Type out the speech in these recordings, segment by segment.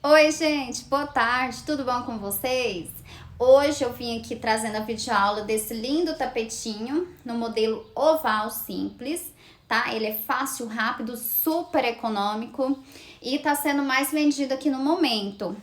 Oi, gente, boa tarde, tudo bom com vocês? Hoje eu vim aqui trazendo a videoaula desse lindo tapetinho no modelo oval simples, tá? Ele é fácil, rápido, super econômico e tá sendo mais vendido aqui no momento.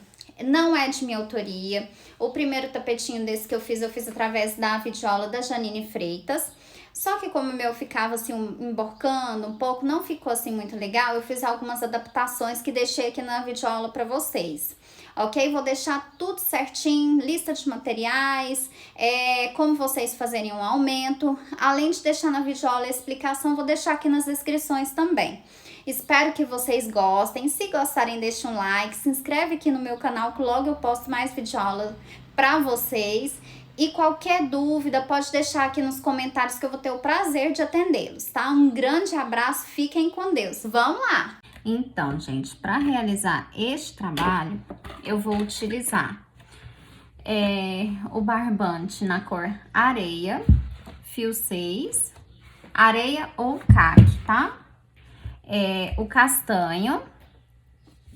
Não é de minha autoria. O primeiro tapetinho desse que eu fiz através da videoaula da Janine Freitas. Só que como o meu ficava assim emborcando um pouco, não ficou assim muito legal, eu fiz algumas adaptações que deixei aqui na videoaula para vocês. Ok? Vou deixar tudo certinho, lista de materiais, como vocês fazerem um aumento. Além de deixar na videoaula a explicação, vou deixar aqui nas descrições também. Espero que vocês gostem. Se gostarem, deixa um like, se inscreve aqui no meu canal que logo eu posto mais videoaula para vocês. E qualquer dúvida, pode deixar aqui nos comentários que eu vou ter o prazer de atendê-los, tá? Um grande abraço, fiquem com Deus. Vamos lá! Então, gente, para realizar este trabalho, eu vou utilizar o barbante na cor areia, fio 6, areia ou caque, tá? O castanho,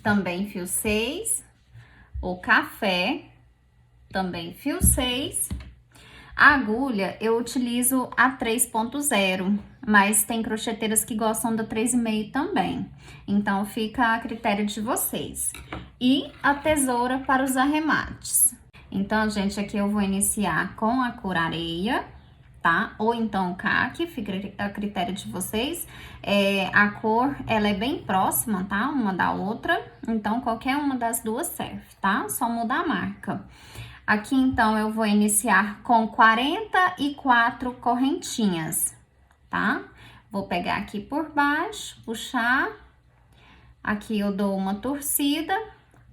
também fio 6, o café, também fio 6. A agulha eu utilizo a 3.0, mas tem crocheteiras que gostam da 3,5 também. Então, fica a critério de vocês. E a tesoura para os arremates. Então, gente, aqui eu vou iniciar com a cor areia, tá? Ou então caque, fica a critério de vocês. A cor, ela é bem próxima, tá? Uma da outra, então qualquer uma das duas serve, tá? Só muda a marca. Aqui, então, eu vou iniciar com 44 correntinhas, tá? Vou pegar aqui por baixo, puxar. Aqui eu dou uma torcida,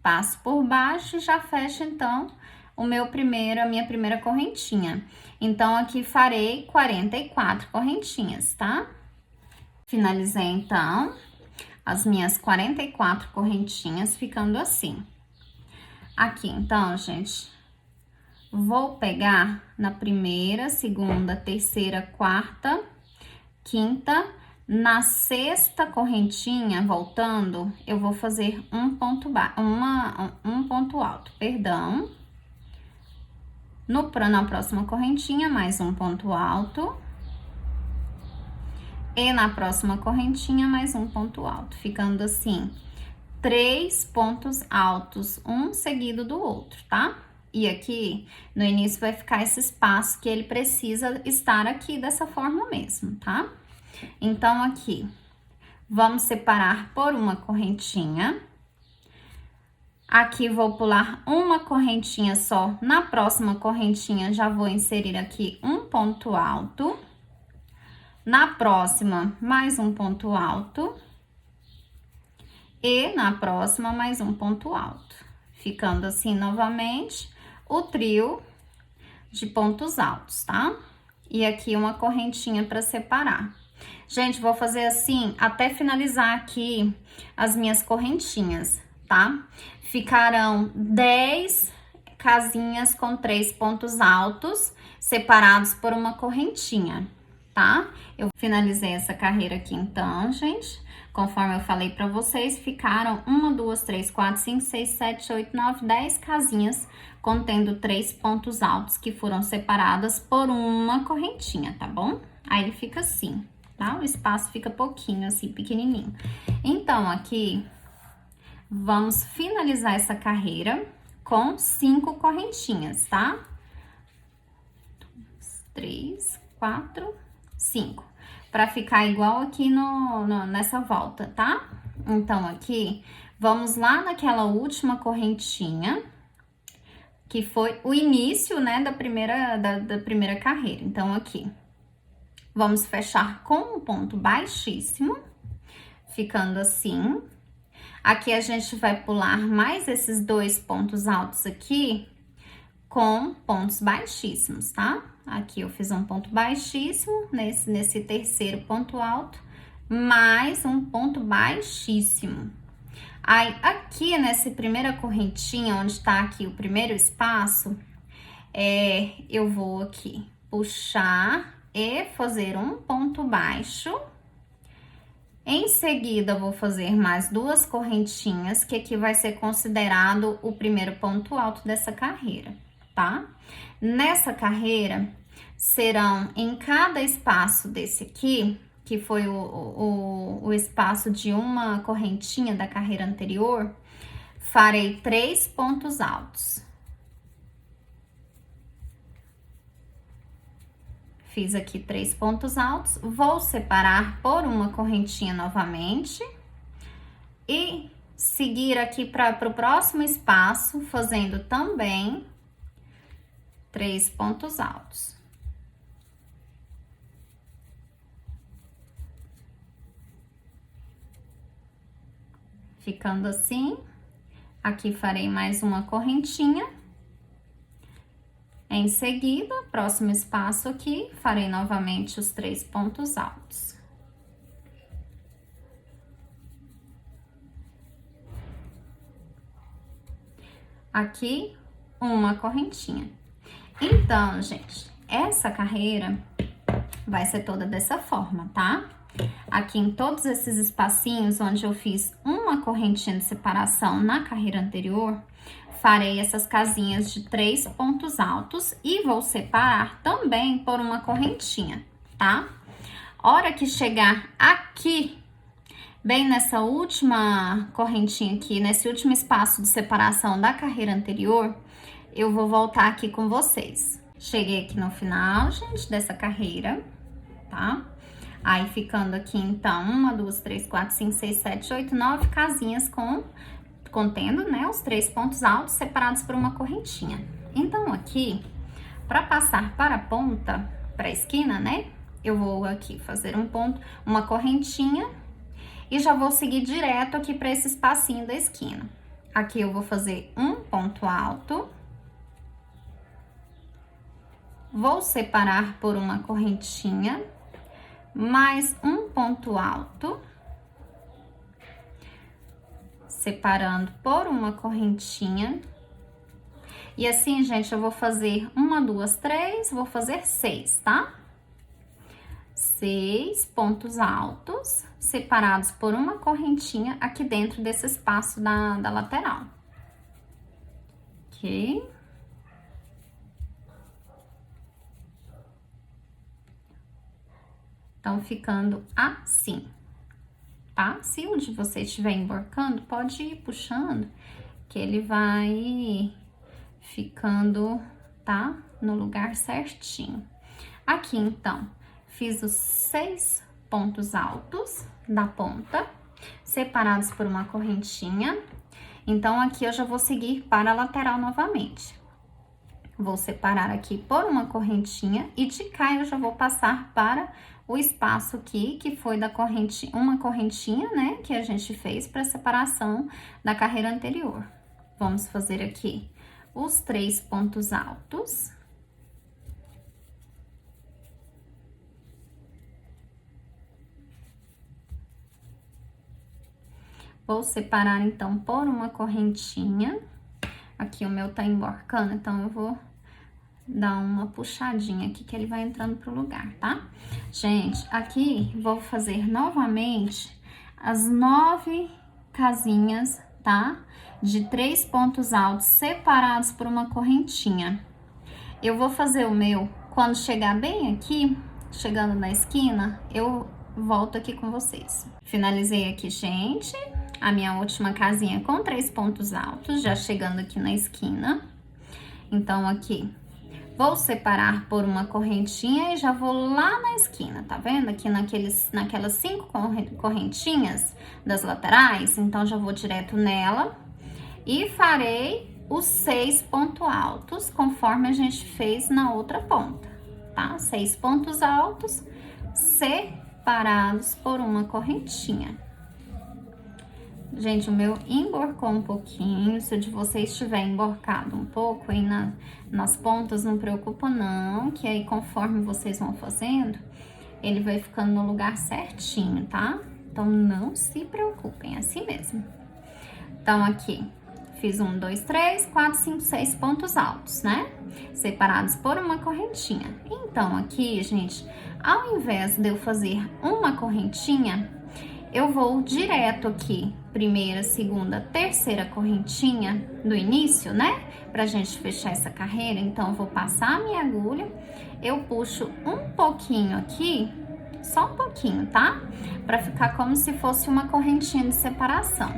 passo por baixo e já fecho, então, a minha primeira correntinha. Então, aqui farei 44 correntinhas, tá? Finalizei, então, as minhas 44 correntinhas, ficando assim. Aqui, então, gente, vou pegar na primeira, segunda, terceira, quarta, quinta, na sexta correntinha, voltando, eu vou fazer um ponto alto, perdão. Na próxima correntinha, mais um ponto alto. E na próxima correntinha, mais um ponto alto, ficando assim, 3 pontos altos, um seguido do outro, tá? E aqui, no início, vai ficar esse espaço que ele precisa estar aqui dessa forma mesmo, tá? Então, aqui, vamos separar por uma correntinha. Aqui, vou pular uma correntinha só. Na próxima correntinha, já vou inserir aqui um ponto alto. Na próxima, mais um ponto alto. E na próxima, mais um ponto alto. Ficando assim, novamente, o trio de pontos altos, tá? E aqui uma correntinha para separar. Gente, vou fazer assim até finalizar aqui as minhas correntinhas, tá? Ficarão 10 casinhas com 3 pontos altos, separados por uma correntinha, tá? Eu finalizei essa carreira aqui então, gente. Conforme eu falei para vocês, ficaram 1, 2, 3, 4, 5, 6, 7, 8, 9, 10 casinhas contendo 3 pontos altos que foram separadas por uma correntinha, tá bom? Aí ele fica assim, tá? O espaço fica pouquinho, assim, pequenininho. Então, aqui, vamos finalizar essa carreira com 5 correntinhas, tá? 3, 4, 5. Pra ficar igual aqui nessa volta, tá? Então, aqui, vamos lá naquela última correntinha, que foi o início, né, da primeira carreira. Então, aqui, vamos fechar com um ponto baixíssimo, ficando assim. Aqui, a gente vai pular mais esses 2 pontos altos aqui, com pontos baixíssimos, tá? Aqui eu fiz um ponto baixíssimo, nesse terceiro ponto alto, mais um ponto baixíssimo. Aí, aqui nessa primeira correntinha, onde tá aqui o primeiro espaço, eu vou aqui puxar e fazer um ponto baixo Em seguida, eu vou fazer mais 2 correntinhas, que aqui vai ser considerado o primeiro ponto alto dessa carreira, tá? Nessa carreira, serão em cada espaço desse aqui, que foi o espaço de uma correntinha da carreira anterior, farei 3 pontos altos. Fiz aqui 3 pontos altos, vou separar por uma correntinha novamente e seguir aqui para o próximo espaço, fazendo também 3 pontos altos. Ficando assim, aqui farei mais uma correntinha. Em seguida, próximo espaço aqui, farei novamente os 3 pontos altos. Aqui, uma correntinha. Então, gente, essa carreira vai ser toda dessa forma, tá? Aqui em todos esses espacinhos onde eu fiz uma correntinha de separação na carreira anterior, farei essas casinhas de 3 pontos altos e vou separar também por uma correntinha, tá? Hora que chegar aqui, bem nessa última correntinha aqui, nesse último espaço de separação da carreira anterior, eu vou voltar aqui com vocês. Cheguei aqui no final, gente, dessa carreira, tá? Aí, ficando aqui, então, 1, 2, 3, 4, 5, 6, 7, 8, 9 casinhas contendo, né, os 3 pontos altos separados por uma correntinha. Então, aqui, para passar para a ponta, para a esquina, né, eu vou aqui fazer um ponto, uma correntinha e já vou seguir direto aqui para esse espacinho da esquina. Aqui eu vou fazer um ponto alto, vou separar por uma correntinha, mais um ponto alto, separando por uma correntinha. E assim, gente, eu vou fazer 1, 2, 3, vou fazer 6, tá? 6 pontos altos, separados por uma correntinha aqui dentro desse espaço da lateral. Ok? Então, ficando assim, tá? Se o de vocês estiver emborcando, pode ir puxando, que ele vai ficando, tá? No lugar certinho. Aqui, então, fiz os 6 pontos altos da ponta, separados por uma correntinha. Então, aqui eu já vou seguir para a lateral novamente. Vou separar aqui por uma correntinha e de cá eu já vou passar para o espaço aqui, que foi da corrente, uma correntinha, né, que a gente fez para separação da carreira anterior. Vamos fazer aqui os 3 pontos altos. Vou separar, então, por uma correntinha. Aqui o meu tá emborcando, então eu vou dar uma puxadinha aqui que ele vai entrando pro lugar, tá? Gente, aqui vou fazer novamente as 9 casinhas, tá? De 3 pontos altos separados por uma correntinha. Eu vou fazer o meu quando chegar bem aqui, chegando na esquina, eu volto aqui com vocês. Finalizei aqui, gente, a minha última casinha com 3 pontos altos, já chegando aqui na esquina. Então, aqui, vou separar por uma correntinha e já vou lá na esquina, tá vendo? Aqui naquelas 5 correntinhas das laterais, então, já vou direto nela e farei os 6 pontos altos, conforme a gente fez na outra ponta, tá? 6 pontos altos separados por uma correntinha. Gente, o meu emborcou um pouquinho, se o de vocês estiver emborcado um pouco aí nas pontas, não preocupa não, que aí conforme vocês vão fazendo, ele vai ficando no lugar certinho, tá? Então, não se preocupem, é assim mesmo. Então, aqui, fiz 1, 2, 3, 4, 5, 6 pontos altos, né? Separados por uma correntinha. Então, aqui, gente, ao invés de eu fazer uma correntinha, eu vou direto aqui, primeira, segunda, terceira correntinha do início, né? Pra gente fechar essa carreira, então eu vou passar a minha agulha, eu puxo um pouquinho aqui, só um pouquinho, tá? Pra ficar como se fosse uma correntinha de separação.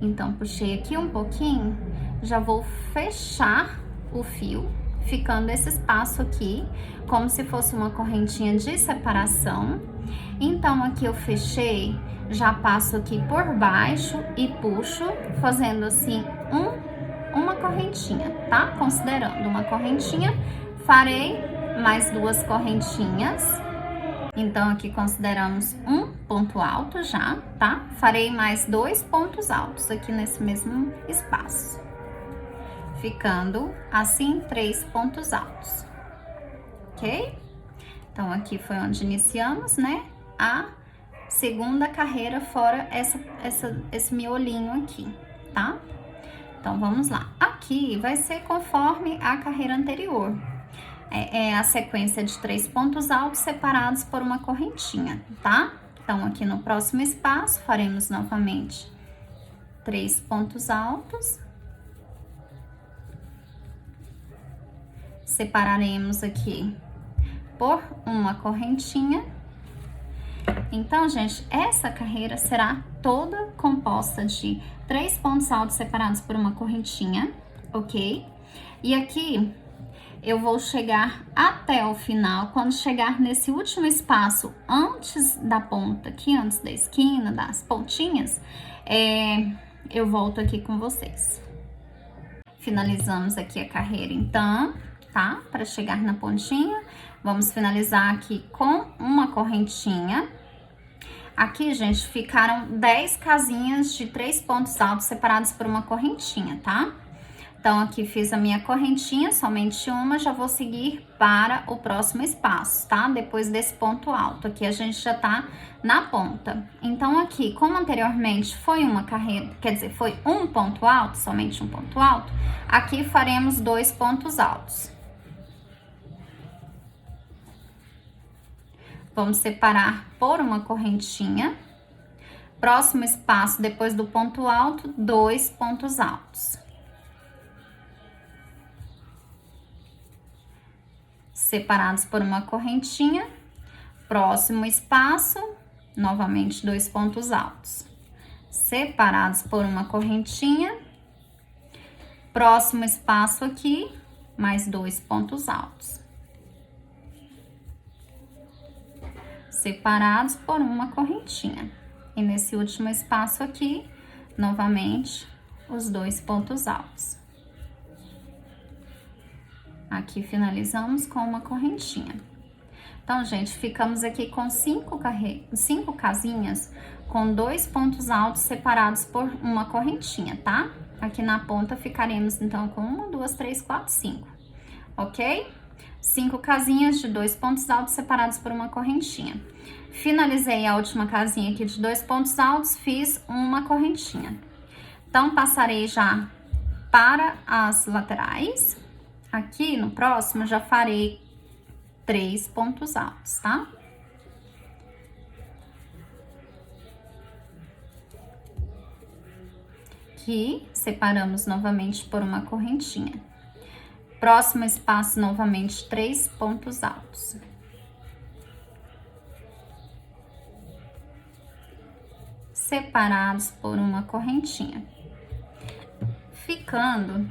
Então, puxei aqui um pouquinho, já vou fechar o fio, ficando esse espaço aqui, como se fosse uma correntinha de separação. Então, aqui eu fechei, já passo aqui por baixo e puxo, fazendo assim uma correntinha, tá? Considerando uma correntinha, farei mais 2 correntinhas. Então, aqui consideramos um ponto alto já, tá? Farei mais 2 pontos altos aqui nesse mesmo espaço. Ficando assim 3 pontos altos, ok? Então, aqui foi onde iniciamos, né? A segunda carreira fora esse miolinho aqui, tá? Então, vamos lá. Aqui vai ser conforme a carreira anterior. É a sequência de 3 pontos altos separados por uma correntinha, tá? Então, aqui no próximo espaço, faremos novamente 3 pontos altos. Separaremos aqui por uma correntinha. Então, gente, essa carreira será toda composta de 3 pontos altos separados por uma correntinha, ok? E aqui eu vou chegar até o final, quando chegar nesse último espaço antes da ponta aqui, antes da esquina, das pontinhas, eu volto aqui com vocês. Finalizamos aqui a carreira, então, tá? Para chegar na pontinha, vamos finalizar aqui com uma correntinha. Aqui, gente, ficaram 10 casinhas de 3 pontos altos separados por uma correntinha, tá? Então, aqui fiz a minha correntinha, somente uma, já vou seguir para o próximo espaço, tá? Depois desse ponto alto, aqui a gente já tá na ponta. Então, aqui, como anteriormente foi uma carreira, quer dizer, foi um ponto alto, somente um ponto alto, aqui faremos 2 pontos altos. Vamos separar por uma correntinha. Próximo espaço, depois do ponto alto, 2 pontos altos. Separados por uma correntinha. Próximo espaço, novamente 2 pontos altos. Separados por uma correntinha. Próximo espaço aqui, mais 2 pontos altos. Separados por uma correntinha. E nesse último espaço aqui, novamente, os 2 pontos altos. Aqui finalizamos com uma correntinha. Então, gente, ficamos aqui com 5 casinhas com 2 pontos altos separados por uma correntinha, tá? Aqui na ponta ficaremos, então, com 1, 2, 3, 4, 5, ok? 5 casinhas de 2 pontos altos separados por uma correntinha. Finalizei a última casinha aqui de 2 pontos altos, fiz uma correntinha. Então, passarei já para as laterais. Aqui no próximo, já farei 3 pontos altos, tá? Aqui, separamos novamente por uma correntinha. Próximo espaço, novamente, 3 pontos altos. Separados por uma correntinha. Ficando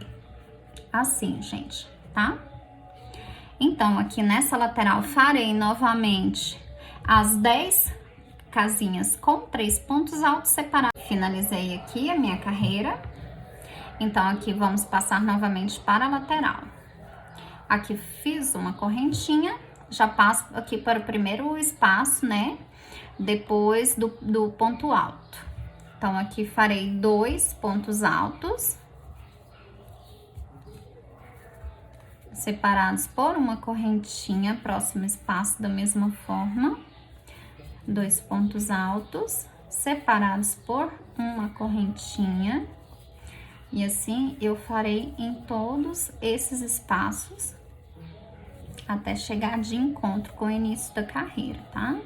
assim, gente, tá? Então, aqui nessa lateral, farei novamente as 10 casinhas com 3 pontos altos separados. Finalizei aqui a minha carreira. Então, aqui vamos passar novamente para a lateral. Aqui fiz uma correntinha, já passo aqui para o primeiro espaço, né? Depois do ponto alto. Então, aqui farei 2 pontos altos. Separados por uma correntinha, próximo espaço da mesma forma. 2 pontos altos, separados por uma correntinha. E assim, eu farei em todos esses espaços, até chegar de encontro com o início da carreira, tá?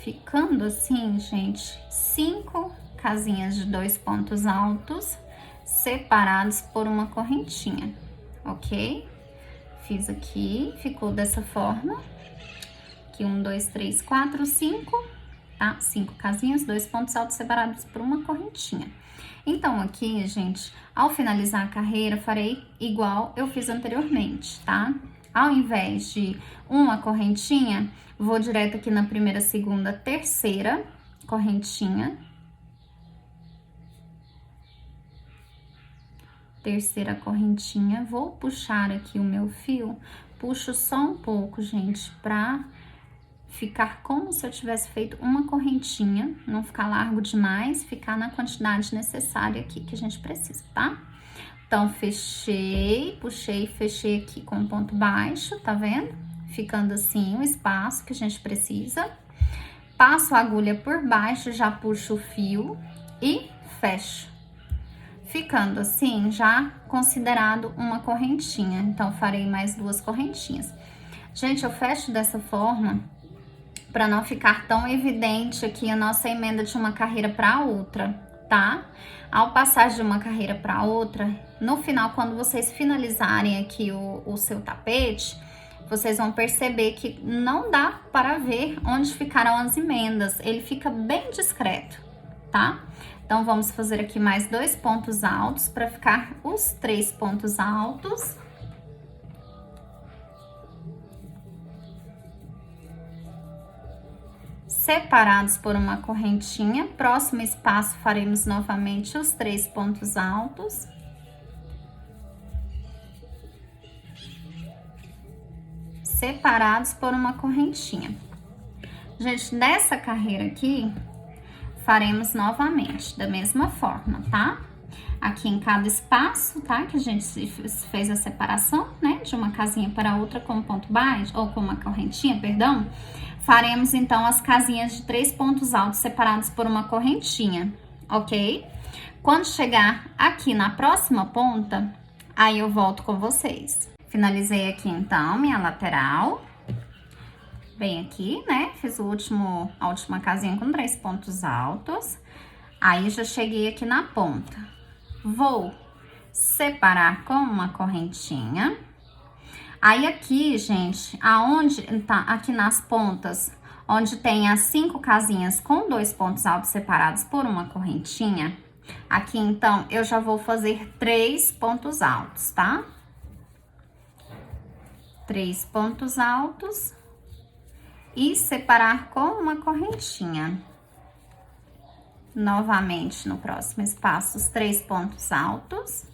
ficando assim, gente, 5 casinhas de 2 pontos altos separados por uma correntinha, ok? Fiz aqui, ficou dessa forma. Aqui 1, 2, 3, 4, 5, tá? 5 casinhas, 2 pontos altos separados por uma correntinha. Então, aqui, gente, ao finalizar a carreira, farei igual eu fiz anteriormente, tá? Ao invés de uma correntinha, vou direto aqui na primeira, segunda, terceira correntinha. Terceira correntinha, vou puxar aqui o meu fio, puxo só um pouco, gente, pra ficar como se eu tivesse feito uma correntinha, não ficar largo demais, ficar na quantidade necessária aqui que a gente precisa, tá? Então, fechei, puxei, fechei aqui com um ponto baixo, tá vendo? Ficando assim o espaço que a gente precisa. Passo a agulha por baixo, já puxo o fio e fecho. Ficando assim, já considerado uma correntinha. Então, farei mais 2 correntinhas. Gente, eu fecho dessa forma para não ficar tão evidente aqui a nossa emenda de uma carreira para outra, tá? Ao passar de uma carreira para outra, no final, quando vocês finalizarem aqui o seu tapete, vocês vão perceber que não dá para ver onde ficaram as emendas, ele fica bem discreto, tá? Então, vamos fazer aqui mais 2 pontos altos para ficar os 3 pontos altos. Separados por uma correntinha. Próximo espaço, faremos novamente os 3 pontos altos. Separados por uma correntinha. Gente, nessa carreira aqui, faremos novamente da mesma forma, tá? Aqui em cada espaço, tá? Que a gente fez a separação, né? De uma casinha para outra com ponto baixo, ou com uma correntinha, perdão. Faremos, então, as casinhas de 3 pontos altos separados por uma correntinha, ok? Quando chegar aqui na próxima ponta, aí eu volto com vocês. Finalizei aqui, então, minha lateral. Bem aqui, né? Fiz a última casinha com 3 pontos altos. Aí, já cheguei aqui na ponta. Vou separar com uma correntinha. Aí, aqui, gente, aonde tá, aqui nas pontas, onde tem as 5 casinhas com 2 pontos altos separados por uma correntinha, aqui, então, eu já vou fazer 3 pontos altos, tá? 3 pontos altos. E separar com uma correntinha. Novamente, no próximo espaço, os 3 pontos altos.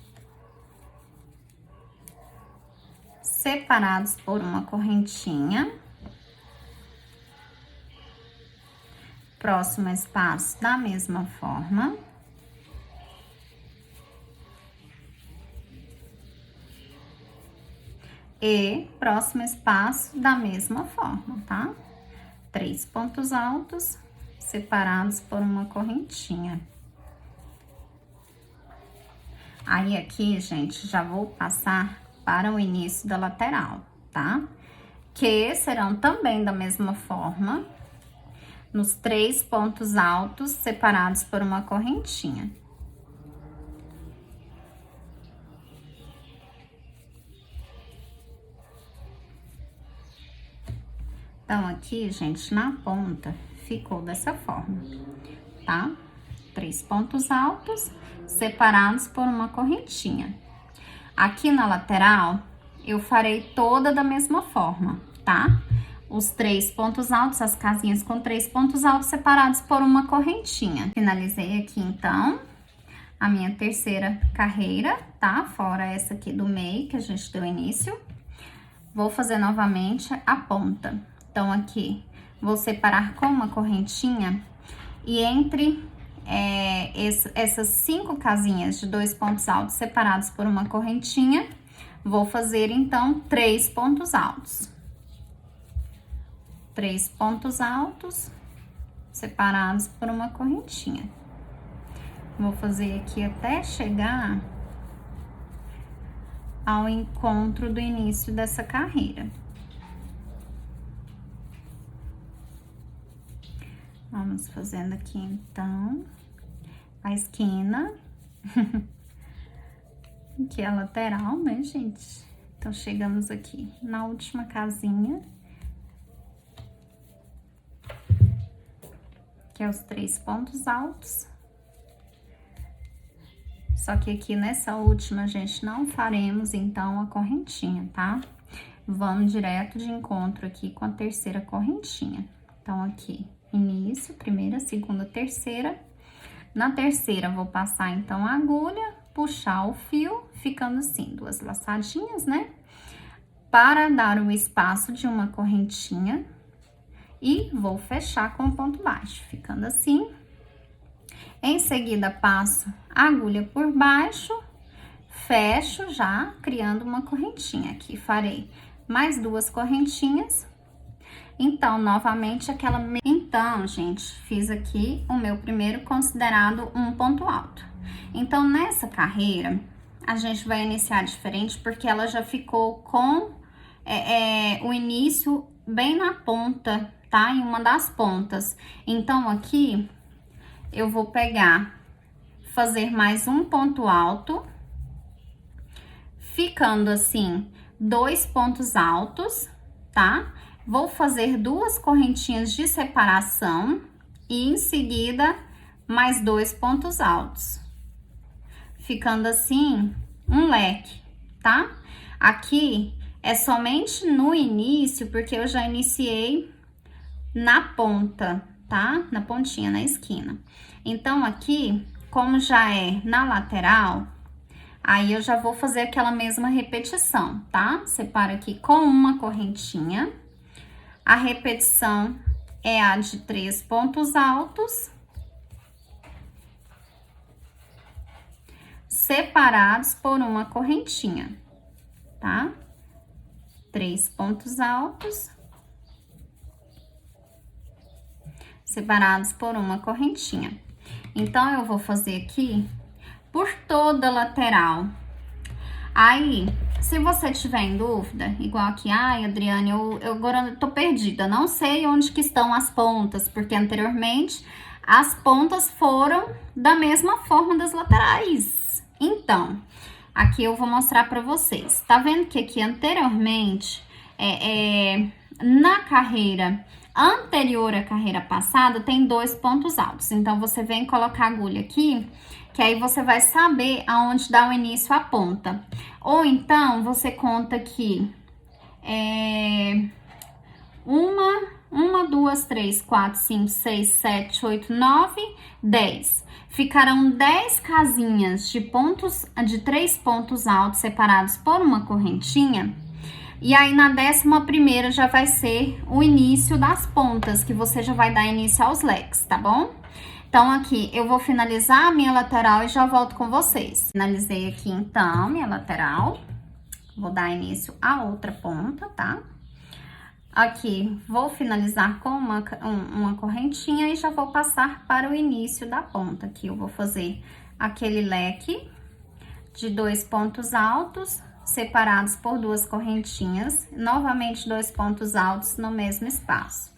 Separados por uma correntinha. Próximo espaço, da mesma forma. E próximo espaço, da mesma forma, tá? 3 pontos altos, separados por uma correntinha. Aí, aqui, gente, já vou passar para o início da lateral, tá? Que serão também da mesma forma, nos 3 pontos altos, separados por uma correntinha. Então, aqui, gente, na ponta, ficou dessa forma, tá? 3 pontos altos, separados por uma correntinha. Aqui na lateral, eu farei toda da mesma forma, tá? Os 3 pontos altos, as casinhas com 3 pontos altos separados por uma correntinha. Finalizei aqui, então, a minha terceira carreira, tá? Fora essa aqui do meio, que a gente deu início. Vou fazer novamente a ponta. Então, aqui, vou separar com uma correntinha e entre essas 5 casinhas de 2 pontos altos separados por uma correntinha, vou fazer, então, 3 pontos altos. 3 pontos altos separados por uma correntinha. Vou fazer aqui até chegar ao encontro do início dessa carreira. Vamos fazendo aqui, então, a esquina. Aqui é a lateral, né, gente? Então, chegamos aqui na última casinha. Que é os 3 pontos altos. Só que aqui nessa última, gente, não faremos, então, a correntinha, tá? Vamos direto de encontro aqui com a terceira correntinha. Então, aqui, início, primeira, segunda, terceira. Na terceira, vou passar, então, a agulha, puxar o fio, ficando assim, 2 laçadinhas, né? Para dar o espaço de uma correntinha. E vou fechar com o ponto baixo, ficando assim. Em seguida, passo a agulha por baixo, fecho já, criando uma correntinha. Aqui farei mais 2 correntinhas. Então, novamente, aquela... Então, gente, fiz aqui o meu primeiro considerado um ponto alto. Então, nessa carreira, a gente vai iniciar diferente, porque ela já ficou com o início bem na ponta, tá? Em uma das pontas. Então, aqui, eu vou pegar, fazer mais um ponto alto, ficando assim, 2 pontos altos, tá? Vou fazer 2 correntinhas de separação e em seguida mais 2 pontos altos, ficando assim um leque, tá? Aqui é somente no início, porque eu já iniciei na ponta, tá? Na pontinha, na esquina. Então, aqui, como já é na lateral, aí eu já vou fazer aquela mesma repetição, tá? Separo aqui com uma correntinha. A repetição é a de 3 pontos altos, separados por uma correntinha, tá? 3 pontos altos, separados por uma correntinha. Então, eu vou fazer aqui por toda a lateral. Aí, se você tiver em dúvida, igual aqui, ai, Adriane, eu agora tô perdida, não sei onde que estão as pontas, porque anteriormente as pontas foram da mesma forma das laterais. Então, aqui eu vou mostrar pra vocês. Tá vendo que aqui anteriormente, na carreira anterior à carreira passada, tem 2 pontos altos. Então, você vem colocar a agulha aqui, que aí você vai saber aonde dá o início a ponta. Ou então, você conta aqui, 1, 2, 3, 4, 5, 6, 7, 8, 9, 10. Ficarão 10 casinhas de 3 pontos altos separados por uma correntinha. E aí, na 11ª já vai ser o início das pontas, que você já vai dar início aos leques, tá bom? Então, aqui, eu vou finalizar a minha lateral e já volto com vocês. Finalizei aqui, então, minha lateral. Vou dar início à outra ponta, tá? Aqui, vou finalizar com uma correntinha e já vou passar para o início da ponta. Aqui, eu vou fazer aquele leque de 2 pontos altos, separados por 2 correntinhas, novamente 2 pontos altos no mesmo espaço,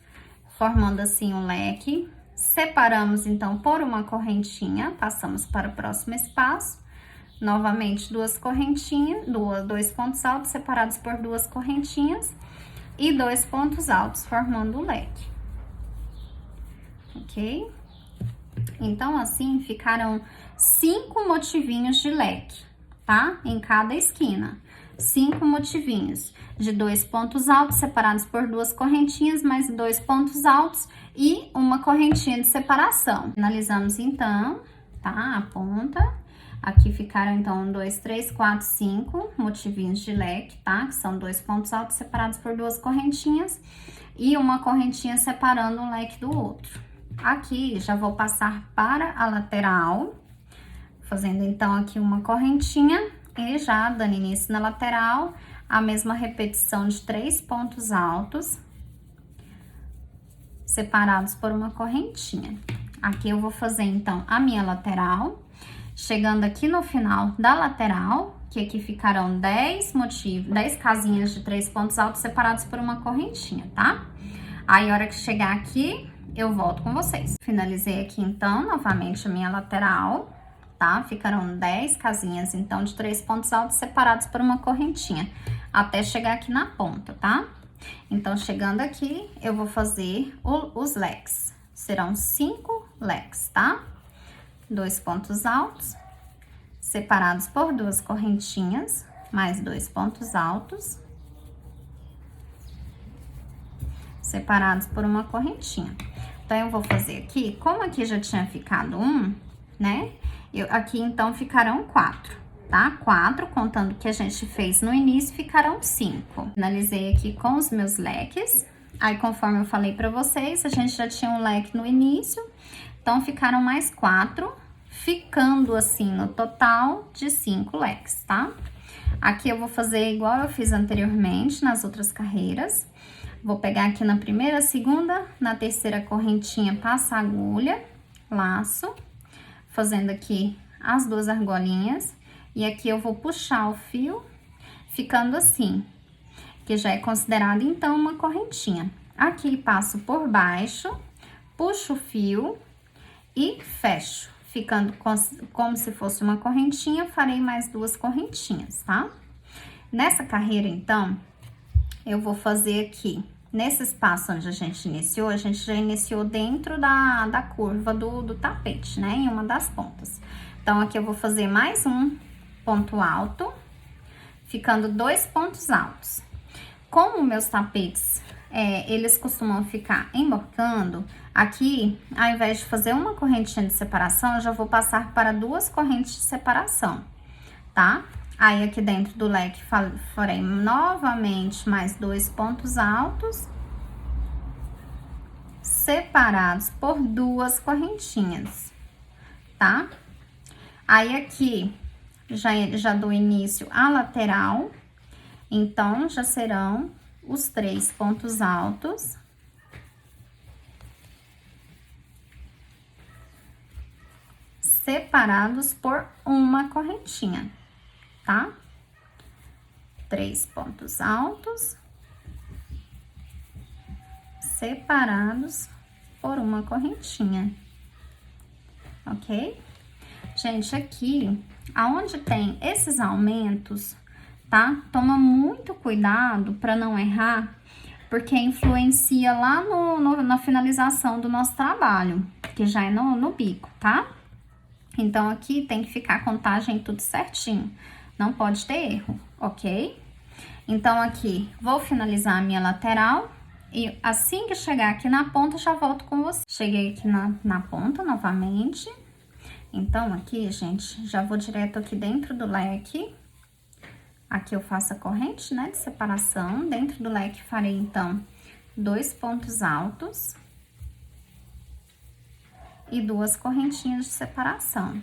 formando assim um leque. Separamos então por uma correntinha, passamos para o próximo espaço, novamente 2 correntinhas, 2 pontos altos separados por 2 correntinhas e 2 pontos altos, formando o leque, ok? Então, assim, ficaram 5 motivinhos de leque, tá? Em cada esquina. 5 motivinhos de 2 pontos altos separados por 2 correntinhas, mais 2 pontos altos e uma correntinha de separação. Finalizamos então, tá? A ponta. Aqui ficaram então 1, 2, 3, 4, 5 motivinhos de leque, tá? Que são 2 pontos altos separados por 2 correntinhas e uma correntinha separando um leque do outro. Aqui já vou passar para a lateral, fazendo então aqui uma correntinha e já dando início na lateral, a mesma repetição de 3 pontos altos, separados por uma correntinha. Aqui eu vou fazer então a minha lateral, chegando aqui no final da lateral, que aqui ficarão 10 casinhas de 3 pontos altos separados por uma correntinha, tá? Aí, a hora que chegar aqui, eu volto com vocês. Finalizei aqui, então, novamente a minha lateral, tá? Ficaram 10 casinhas, então, de 3 pontos altos separados por uma correntinha, até chegar aqui na ponta, tá? Então, chegando aqui, eu vou fazer os leques. Serão 5 leques, tá? 2 pontos altos, separados por 2 correntinhas, mais 2 pontos altos, separados por uma correntinha. Então, eu vou fazer aqui, como aqui já tinha ficado um, né? Aqui, então, ficarão 4, tá? 4, contando que a gente fez no início, ficarão 5. Finalizei aqui com os meus leques. Aí, conforme eu falei pra vocês, a gente já tinha um leque no início, então, ficaram mais 4, ficando assim no total de 5 leques, tá? Aqui eu vou fazer igual eu fiz anteriormente nas outras carreiras. Vou pegar aqui na primeira, segunda, na terceira correntinha, passa a agulha, laço, fazendo aqui as 2 argolinhas. E aqui eu vou puxar o fio, ficando assim, que já é considerado, então, uma correntinha. Aqui passo por baixo, puxo o fio e fecho, ficando como se fosse uma correntinha, farei mais 2 correntinhas, tá? Nessa carreira, então, eu vou fazer aqui, nesse espaço onde a gente já iniciou dentro da curva do tapete, né? Em uma das pontas. Então, aqui eu vou fazer mais um ponto alto, ficando 2 pontos altos. Como meus tapetes, eles costumam ficar emborcando, aqui, ao invés de fazer uma correntinha de separação, eu já vou passar para 2 correntes de separação, tá? Aí, aqui dentro do leque, farei novamente mais 2 pontos altos, separados por 2 correntinhas, tá? Aí, aqui, já dou início à lateral, então, já serão os 3 pontos altos, separados por uma correntinha, tá? 3 pontos altos, separados por uma correntinha, ok? Gente, aqui, aonde tem esses aumentos, tá? Toma muito cuidado para não errar, porque influencia lá na finalização do nosso trabalho, que já é no bico, tá? Então, aqui tem que ficar a contagem tudo certinho, não pode ter erro, ok? Então, aqui, vou finalizar a minha lateral e assim que chegar aqui na ponta, já volto com você. Cheguei aqui na ponta novamente, então, aqui, gente, já vou direto aqui dentro do leque. Aqui eu faço a corrente, né, de separação. Dentro do leque farei, então, 2 pontos altos e 2 correntinhas de separação.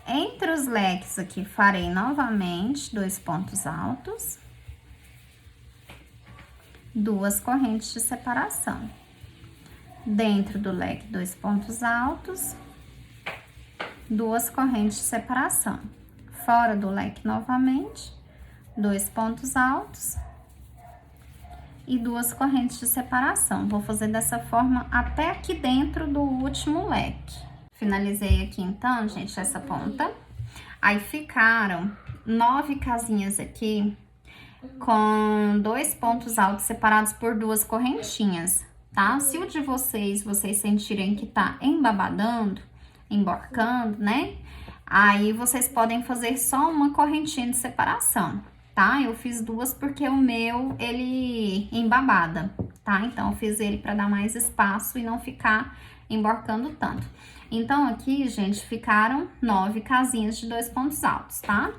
Entre os leques aqui, farei novamente 2 pontos altos, 2 correntes de separação. Dentro do leque, 2 pontos altos, 2 correntes de separação. Fora do leque novamente, 2 pontos altos e 2 correntes de separação. Vou fazer dessa forma até aqui dentro do último leque. Finalizei aqui, então, gente, essa ponta. Aí, ficaram 9 casinhas aqui com 2 pontos altos separados por 2 correntinhas, tá? Se o de vocês sentirem que tá embabadando, emborcando, né? Aí, vocês podem fazer só uma correntinha de separação, tá? Eu fiz 2 porque o meu, ele embabada, tá? Então, eu fiz ele pra dar mais espaço e não ficar emborcando tanto. Então, aqui, gente, ficaram 9 casinhas de 2 pontos altos, tá?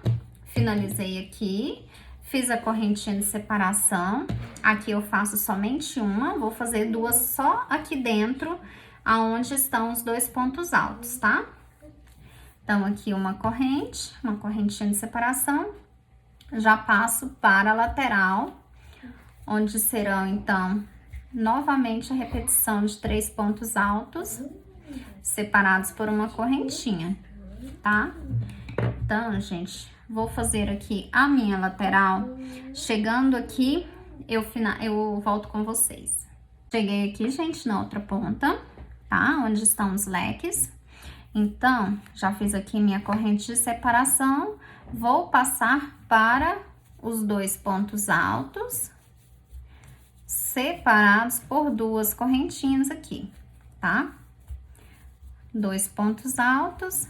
Finalizei aqui, fiz a correntinha de separação. Aqui eu faço somente uma, vou fazer 2 só aqui dentro, aonde estão os 2 pontos altos, tá? Então, aqui uma correntinha de separação. Já passo para a lateral, onde serão, então, novamente a repetição de 3 pontos altos, separados por uma correntinha, tá? Então, gente, vou fazer aqui a minha lateral. Chegando aqui, eu volto com vocês. Cheguei aqui, gente, na outra ponta, tá? Onde estão os leques. Então, já fiz aqui minha corrente de separação. Vou passar para os 2 pontos altos, separados por 2 correntinhas aqui, tá? 2 pontos altos,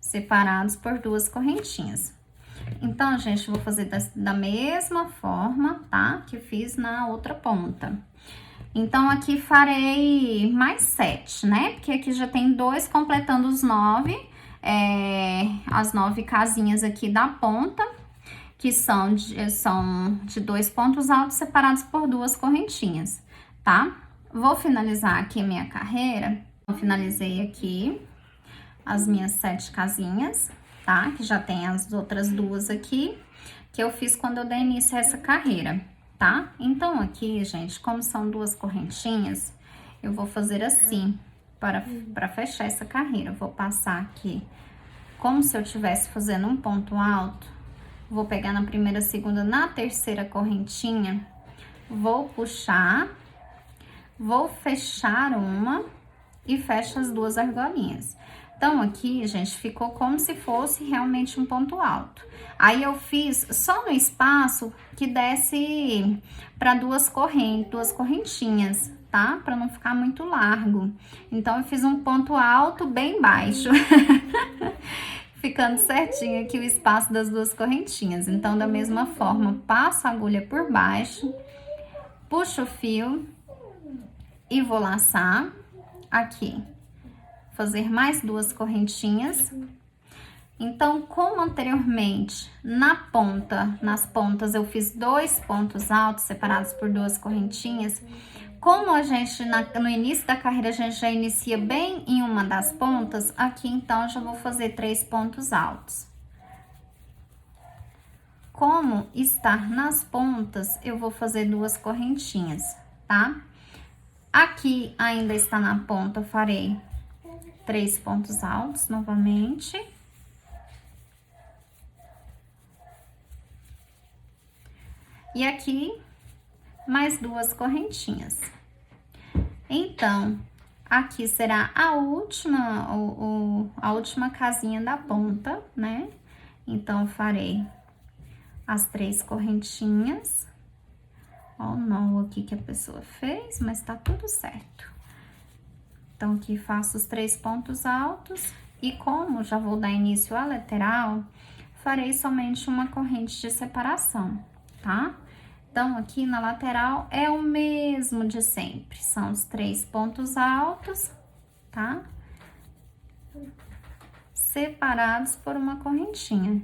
separados por 2 correntinhas. Então, gente, vou fazer da mesma forma, tá? Que fiz na outra ponta. Então, aqui farei mais 7, né? Porque aqui já tem 2 completando os 9, as 9 casinhas aqui da ponta, que são de 2 pontos altos separados por 2 correntinhas, tá? Vou finalizar aqui minha carreira. Eu finalizei aqui as minhas 7 casinhas, tá? Que já tem as outras 2 aqui, que eu fiz quando eu dei início a essa carreira, tá? Então, aqui, gente, como são 2 correntinhas, eu vou fazer assim, para fechar essa carreira. Eu vou passar aqui, como se eu estivesse fazendo um ponto alto, vou pegar na primeira, segunda, na terceira correntinha, vou puxar, vou fechar uma e fecho as 2 argolinhas. Então, aqui, gente, ficou como se fosse realmente um ponto alto. Aí, eu fiz só no espaço que desce para 2 correntinhas, tá? Para não ficar muito largo. Então, eu fiz um ponto alto bem baixo. Ficando certinho aqui o espaço das 2 correntinhas. Então, da mesma forma, passo a agulha por baixo, puxo o fio e vou laçar aqui. Fazer mais 2 correntinhas. Então, como anteriormente, nas pontas eu fiz 2 pontos altos separados por 2 correntinhas, como a gente, no início da carreira, a gente já inicia bem em uma das pontas, aqui então eu já vou fazer 3 pontos altos. Como estar nas pontas, eu vou fazer 2 correntinhas, tá? Aqui ainda está na ponta, eu farei 3 pontos altos novamente. E aqui, mais 2 correntinhas. Então, aqui será a última casinha da ponta, né? Então, farei as 3 correntinhas. Ó o nó aqui que a pessoa fez, mas tá tudo certo. Então, aqui faço os 3 pontos altos e como já vou dar início à lateral, farei somente uma corrente de separação, tá? Então, aqui na lateral é o mesmo de sempre, são os 3 pontos altos, tá? Separados por uma correntinha.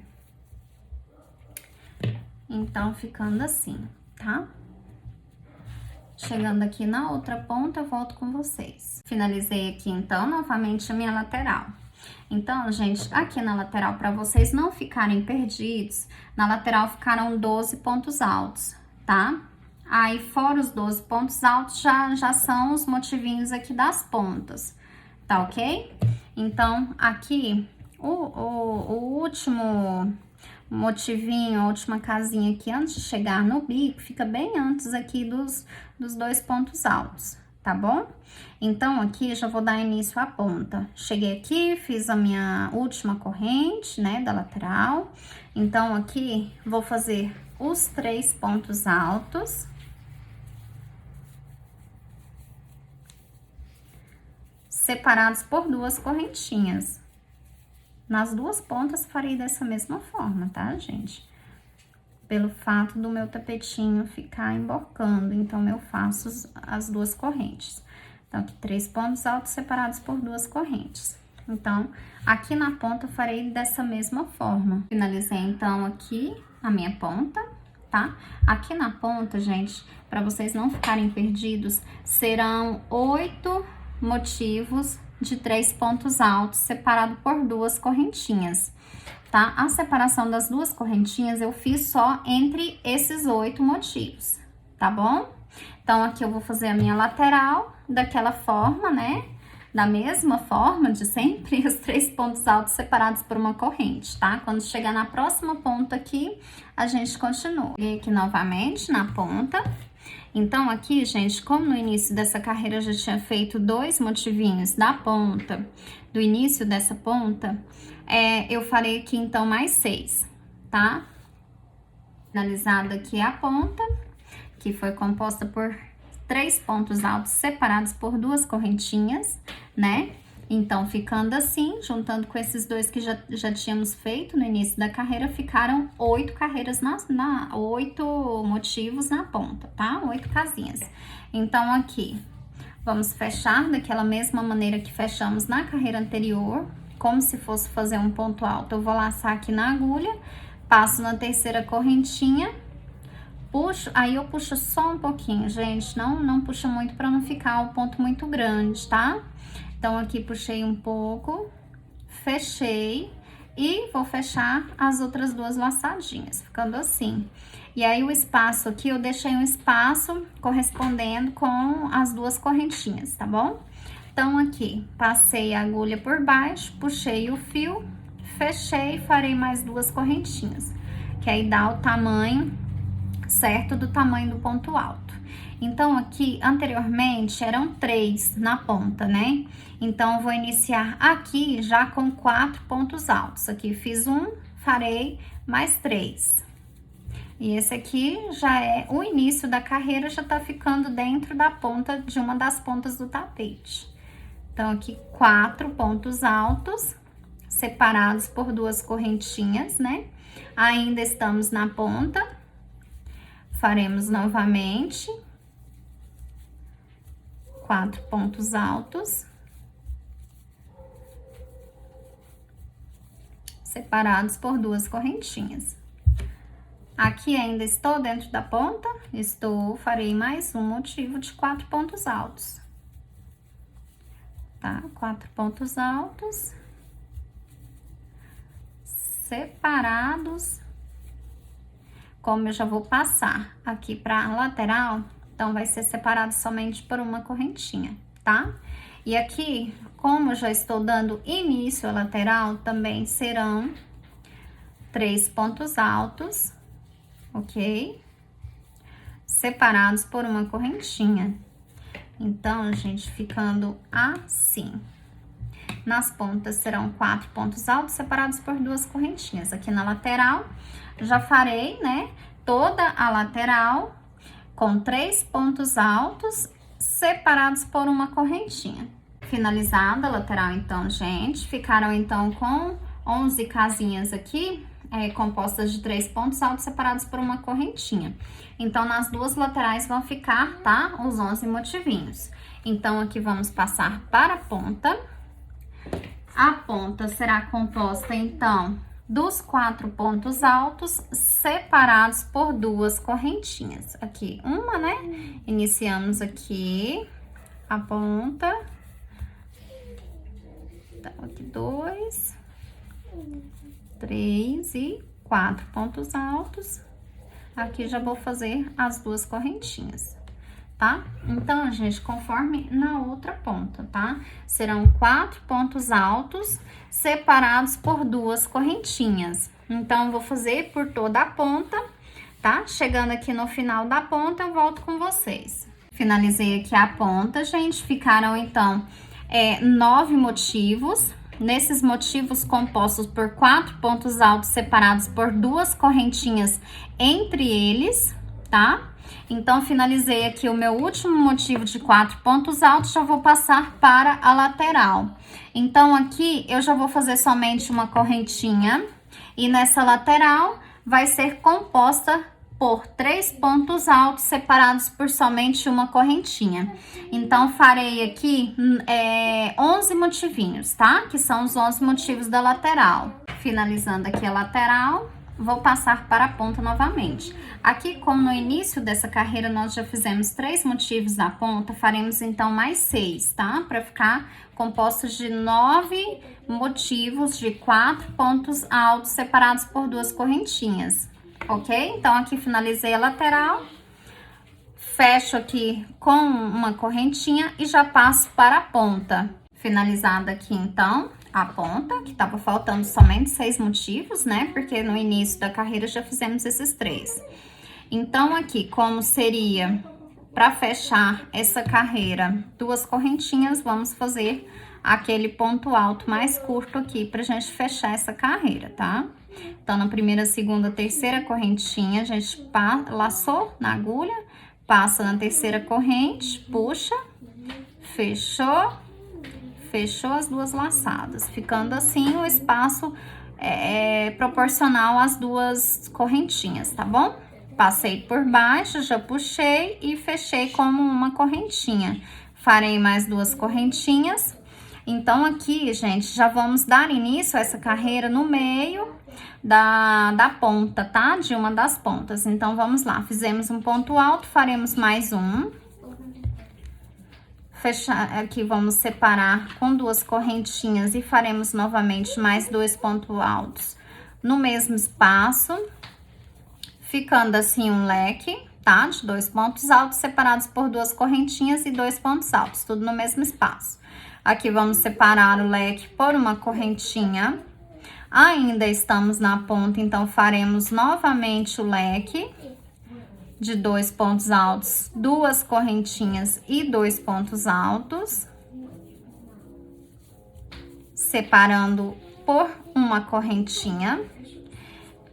Então, ficando assim, tá? Chegando aqui na outra ponta, eu volto com vocês. Finalizei aqui, então, novamente a minha lateral. Então, gente, aqui na lateral, para vocês não ficarem perdidos, na lateral ficaram 12 pontos altos, tá? Aí, fora os 12 pontos altos, já são os motivinhos aqui das pontas, tá ok? Então, aqui, o último motivinho, a última casinha aqui, antes de chegar no bico, fica bem antes aqui dos 2 pontos altos, tá bom? Então, aqui eu já vou dar início à ponta. Cheguei aqui, fiz a minha última corrente, né, da lateral. Então, aqui, vou fazer os 3 pontos altos. Separados por 2 correntinhas. Nas 2 pontas, farei dessa mesma forma, tá, gente? Pelo fato do meu tapetinho ficar embocando, então, eu faço as 2 correntes. Então, aqui, 3 pontos altos separados por 2 correntes. Então, aqui na ponta, eu farei dessa mesma forma. Finalizei, então, aqui a minha ponta, tá? Aqui na ponta, gente, para vocês não ficarem perdidos, serão 8 motivos de 3 pontos altos separado por 2 correntinhas, tá? A separação das 2 correntinhas eu fiz só entre esses 8 motivos, tá bom? Então, aqui eu vou fazer a minha lateral daquela forma, né? Da mesma forma de sempre, os 3 pontos altos separados por uma corrente, tá? Quando chegar na próxima ponta aqui, a gente continua. E aqui novamente na ponta. Então, aqui, gente, como no início dessa carreira eu já tinha feito 2 motivinhos da ponta, do início dessa ponta, eu farei aqui, então, mais 6, tá? Finalizada aqui a ponta, que foi composta por 3 pontos altos separados por 2 correntinhas, né? Então, ficando assim, juntando com esses 2 que já tínhamos feito no início da carreira, ficaram 8 carreiras 8 motivos na ponta, tá? 8 casinhas. Então, aqui, vamos fechar daquela mesma maneira que fechamos na carreira anterior, como se fosse fazer um ponto alto. Eu vou laçar aqui na agulha, passo na terceira correntinha, puxo, aí eu puxo só um pouquinho, gente, não puxo muito para não ficar o ponto muito grande, tá? Então, aqui puxei um pouco, fechei e vou fechar as outras 2 laçadinhas, ficando assim. E aí, o espaço aqui, eu deixei um espaço correspondendo com as 2 correntinhas, tá bom? Então, aqui, passei a agulha por baixo, puxei o fio, fechei e farei mais 2 correntinhas, que aí dá o tamanho certo do tamanho do ponto alto. Então, aqui, anteriormente, eram 3 na ponta, né? Então, eu vou iniciar aqui já com 4 pontos altos. Aqui, fiz 1, farei mais 3. E esse aqui já é o início da carreira, já tá ficando dentro da ponta, de uma das pontas do tapete. Então, aqui, 4 pontos altos, separados por 2 correntinhas, né? Ainda estamos na ponta. Faremos novamente 4 pontos altos, separados por 2 correntinhas. Aqui ainda estou dentro da ponta, farei mais um motivo de 4 pontos altos, tá? 4 pontos altos, separados. Como eu já vou passar aqui pra lateral, então vai ser separado somente por uma correntinha, tá? E aqui, como eu já estou dando início à lateral, também serão 3 pontos altos, ok? Separados por uma correntinha. Então, gente, ficando assim. Nas pontas serão 4 pontos altos separados por 2 correntinhas. Aqui na lateral, já farei, né, toda a lateral com 3 pontos altos separados por uma correntinha. Finalizada a lateral, então, gente, ficaram, então, com 11 casinhas aqui, compostas de 3 pontos altos separados por uma correntinha. Então, nas 2 laterais vão ficar, tá, os 11 motivinhos. Então, aqui vamos passar para a ponta. A ponta será composta, então, dos 4 pontos altos separados por 2 correntinhas. Aqui, uma, né? Iniciamos aqui a ponta. Então, aqui 2, 3 e 4 pontos altos. Aqui já vou fazer as 2 correntinhas, tá? Então, gente, conforme na outra ponta, tá? Serão 4 pontos altos separados por 2 correntinhas. Então, eu vou fazer por toda a ponta, tá? Chegando aqui no final da ponta, eu volto com vocês. Finalizei aqui a ponta, gente. Ficaram, então, 9 motivos. Nesses motivos compostos por 4 pontos altos separados por 2 correntinhas entre eles, tá? Então, finalizei aqui o meu último motivo de 4 pontos altos, já vou passar para a lateral. Então, aqui eu já vou fazer somente uma correntinha e nessa lateral vai ser composta por 3 pontos altos separados por somente uma correntinha. Então, farei aqui 11 motivinhos, tá? Que são os 11 motivos da lateral. Finalizando aqui a lateral, vou passar para a ponta novamente. Aqui, como no início dessa carreira nós já fizemos 3 motivos na ponta, faremos então mais 6, tá? Para ficar compostos de 9 motivos de 4 pontos altos separados por 2 correntinhas, ok? Então, aqui finalizei a lateral, fecho aqui com uma correntinha e já passo para a ponta. Finalizada aqui, então, a ponta, que tava faltando somente 6 motivos, né? Porque no início da carreira já fizemos esses 3. Então, aqui, como seria para fechar essa carreira, 2 correntinhas, vamos fazer aquele ponto alto mais curto aqui pra gente fechar essa carreira, tá? Então, na primeira, segunda, terceira correntinha, a gente laçou na agulha, passa na terceira corrente, puxa, fechou, fechou as 2 laçadas, ficando assim o espaço proporcional às 2 correntinhas, tá bom? Passei por baixo, já puxei e fechei como uma correntinha. Farei mais 2 correntinhas. Então, aqui, gente, já vamos dar início a essa carreira no meio da ponta, tá? De uma das pontas. Então, vamos lá. Fizemos um ponto alto, faremos mais um. Fechar aqui, vamos separar com 2 correntinhas e faremos novamente mais 2 pontos altos no mesmo espaço. Ficando assim um leque, tá? De 2 pontos altos separados por 2 correntinhas e 2 pontos altos, tudo no mesmo espaço. Aqui vamos separar o leque por uma correntinha. Ainda estamos na ponta, então faremos novamente o leque de 2 pontos altos, 2 correntinhas e 2 pontos altos. Separando por uma correntinha.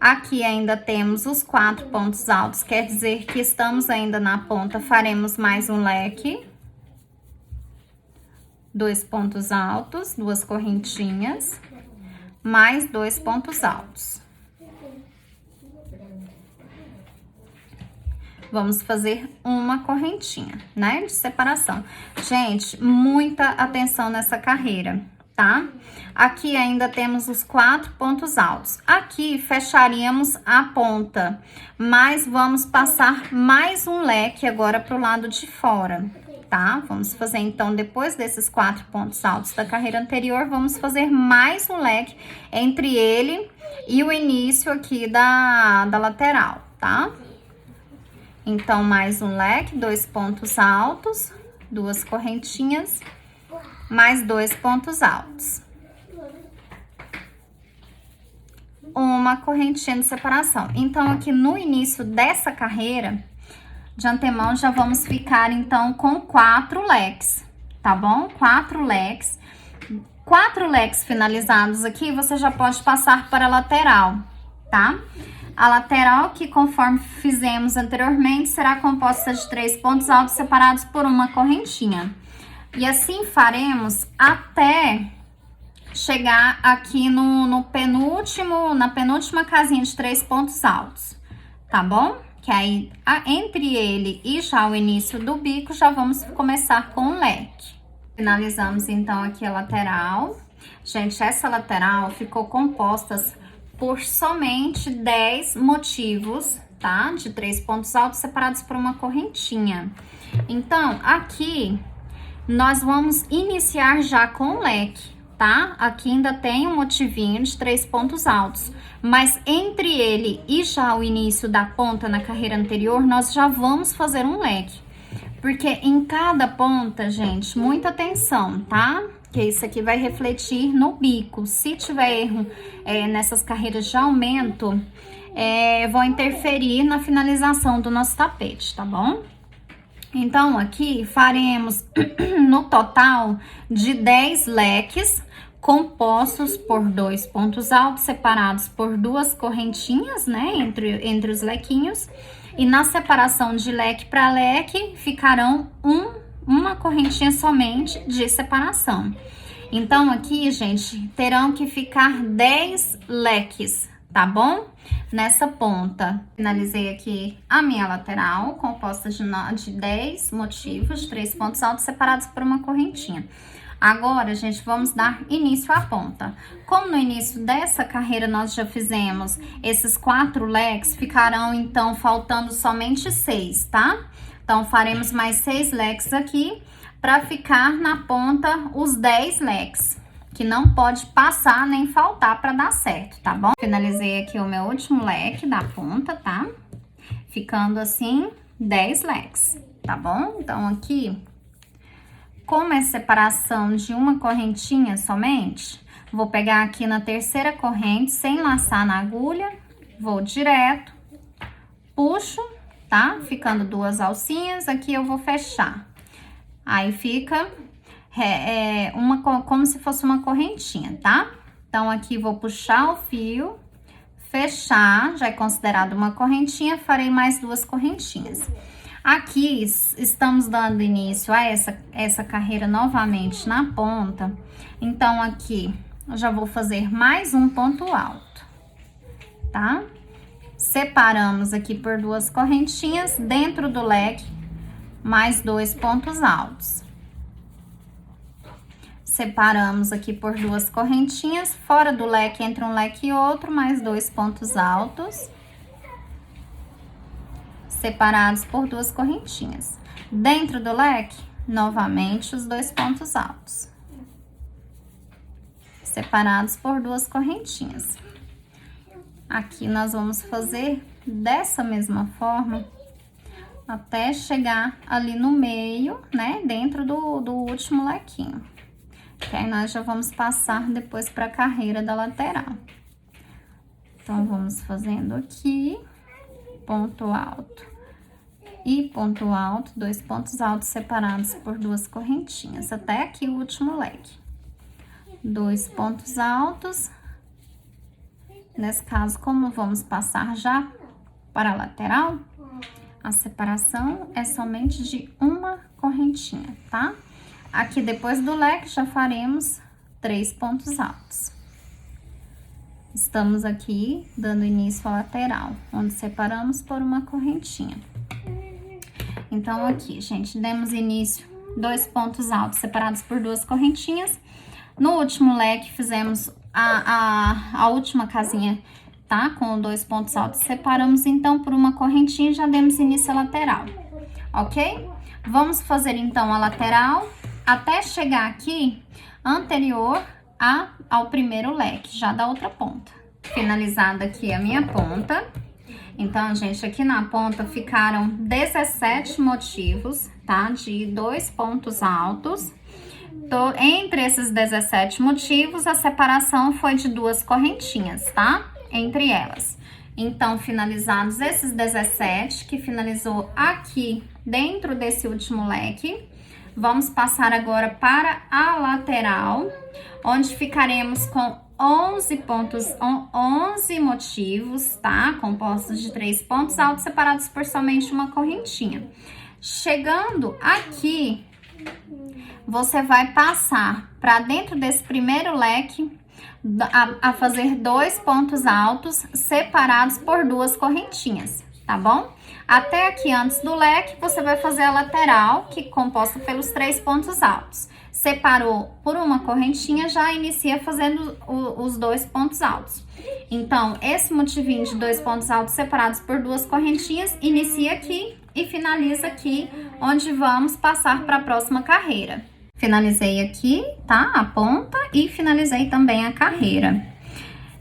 Aqui ainda temos os 4 pontos altos, quer dizer que estamos ainda na ponta, faremos mais um leque. 2 pontos altos, 2 correntinhas, mais 2 pontos altos. Vamos fazer uma correntinha, né, de separação. Gente, muita atenção nessa carreira, tá? Aqui ainda temos os 4 pontos altos. Aqui fecharíamos a ponta, mas vamos passar mais um leque agora pro lado de fora, tá? Vamos fazer, então, depois desses 4 pontos altos da carreira anterior, vamos fazer mais um leque entre ele e o início aqui da lateral, tá? Então, mais um leque, 2 pontos altos, 2 correntinhas, mais 2 pontos altos. Uma correntinha de separação. Então, aqui no início dessa carreira, de antemão, já vamos ficar, então, com 4 leques, tá bom? 4 leques. 4 leques finalizados aqui, você já pode passar para a lateral, tá? A lateral, que conforme fizemos anteriormente, será composta de 3 pontos altos separados por uma correntinha. E assim faremos até chegar aqui na penúltima casinha de 3 pontos altos, tá bom? Que aí, entre ele e já o início do bico, já vamos começar com o leque. Finalizamos, então, aqui a lateral. Gente, essa lateral ficou composta por somente 10 motivos, tá? De 3 pontos altos separados por uma correntinha. Então, aqui, nós vamos iniciar já com o leque, tá? Aqui ainda tem um motivinho de 3 pontos altos, mas entre ele e já o início da ponta na carreira anterior, nós já vamos fazer um leque. Porque em cada ponta, gente, muita atenção, tá? Que isso aqui vai refletir no bico. Se tiver erro nessas carreiras de aumento, vão interferir na finalização do nosso tapete, tá bom? Então, aqui faremos no total de 10 leques, compostos por 2 pontos altos, separados por 2 correntinhas, né, entre os lequinhos. E na separação de leque para leque, ficarão uma correntinha somente de separação. Então, aqui, gente, terão que ficar 10 leques, tá bom? Nessa ponta. Finalizei aqui a minha lateral, composta de 10 motivos, de 3 pontos altos, separados por uma correntinha. Agora, gente, vamos dar início à ponta. Como no início dessa carreira nós já fizemos esses 4 leques, ficarão, então, faltando somente 6, tá? Então, faremos mais 6 leques aqui, para ficar na ponta os 10 leques, que não pode passar nem faltar para dar certo, tá bom? Finalizei aqui o meu último leque da ponta, tá? Ficando assim, 10 leques, tá bom? Então, aqui, como é separação de uma correntinha somente, vou pegar aqui na terceira corrente, sem laçar na agulha, vou direto, puxo, tá? Ficando 2 alcinhas, aqui eu vou fechar. Aí fica como se fosse uma correntinha, tá? Então, aqui vou puxar o fio, fechar, já é considerado uma correntinha, farei mais 2 correntinhas. Aqui, estamos dando início a essa carreira novamente na ponta. Então, aqui, eu já vou fazer mais um ponto alto, tá? Separamos aqui por 2 correntinhas, dentro do leque, mais 2 pontos altos. Separamos aqui por 2 correntinhas, fora do leque, entre um leque e outro, mais 2 pontos altos. Separados por 2 correntinhas. Dentro do leque, novamente os 2 pontos altos. Separados por 2 correntinhas. Aqui nós vamos fazer dessa mesma forma, até chegar ali no meio, né, dentro do último lequinho. Que aí nós já vamos passar depois para a carreira da lateral. Então, vamos fazendo aqui, ponto alto e ponto alto, 2 pontos altos separados por 2 correntinhas, até aqui o último leque. 2 pontos altos. Nesse caso, como vamos passar já para a lateral, a separação é somente de uma correntinha, tá? Aqui, depois do leque, já faremos 3 pontos altos. Estamos aqui dando início à lateral, onde separamos por uma correntinha. Então, aqui, gente, demos início 2 pontos altos separados por 2 correntinhas. No último leque, fizemos a última casinha, tá? Com 2 pontos altos, separamos, então, por uma correntinha e já demos início à lateral, ok? Vamos fazer, então, a lateral até chegar aqui, anterior ao primeiro leque, já da outra ponta. Finalizada aqui a minha ponta. Então, gente, aqui na ponta ficaram 17 motivos, tá? De 2 pontos altos. Entre esses 17 motivos, a separação foi de 2 correntinhas, tá? Entre elas. Então, finalizados esses 17, que finalizou aqui dentro desse último leque, vamos passar agora para a lateral, onde ficaremos com 11 motivos, tá? Compostos de 3 pontos altos separados por somente uma correntinha. Chegando aqui, você vai passar para dentro desse primeiro leque a fazer 2 pontos altos separados por 2 correntinhas, tá bom? Até aqui, antes do leque, você vai fazer a lateral, que é composta pelos 3 pontos altos. Separou por uma correntinha, já inicia fazendo os 2 pontos altos. Então, esse motivinho de 2 pontos altos separados por 2 correntinhas, inicia aqui e finaliza aqui, onde vamos passar para a próxima carreira. Finalizei aqui, tá? A ponta e finalizei também a carreira.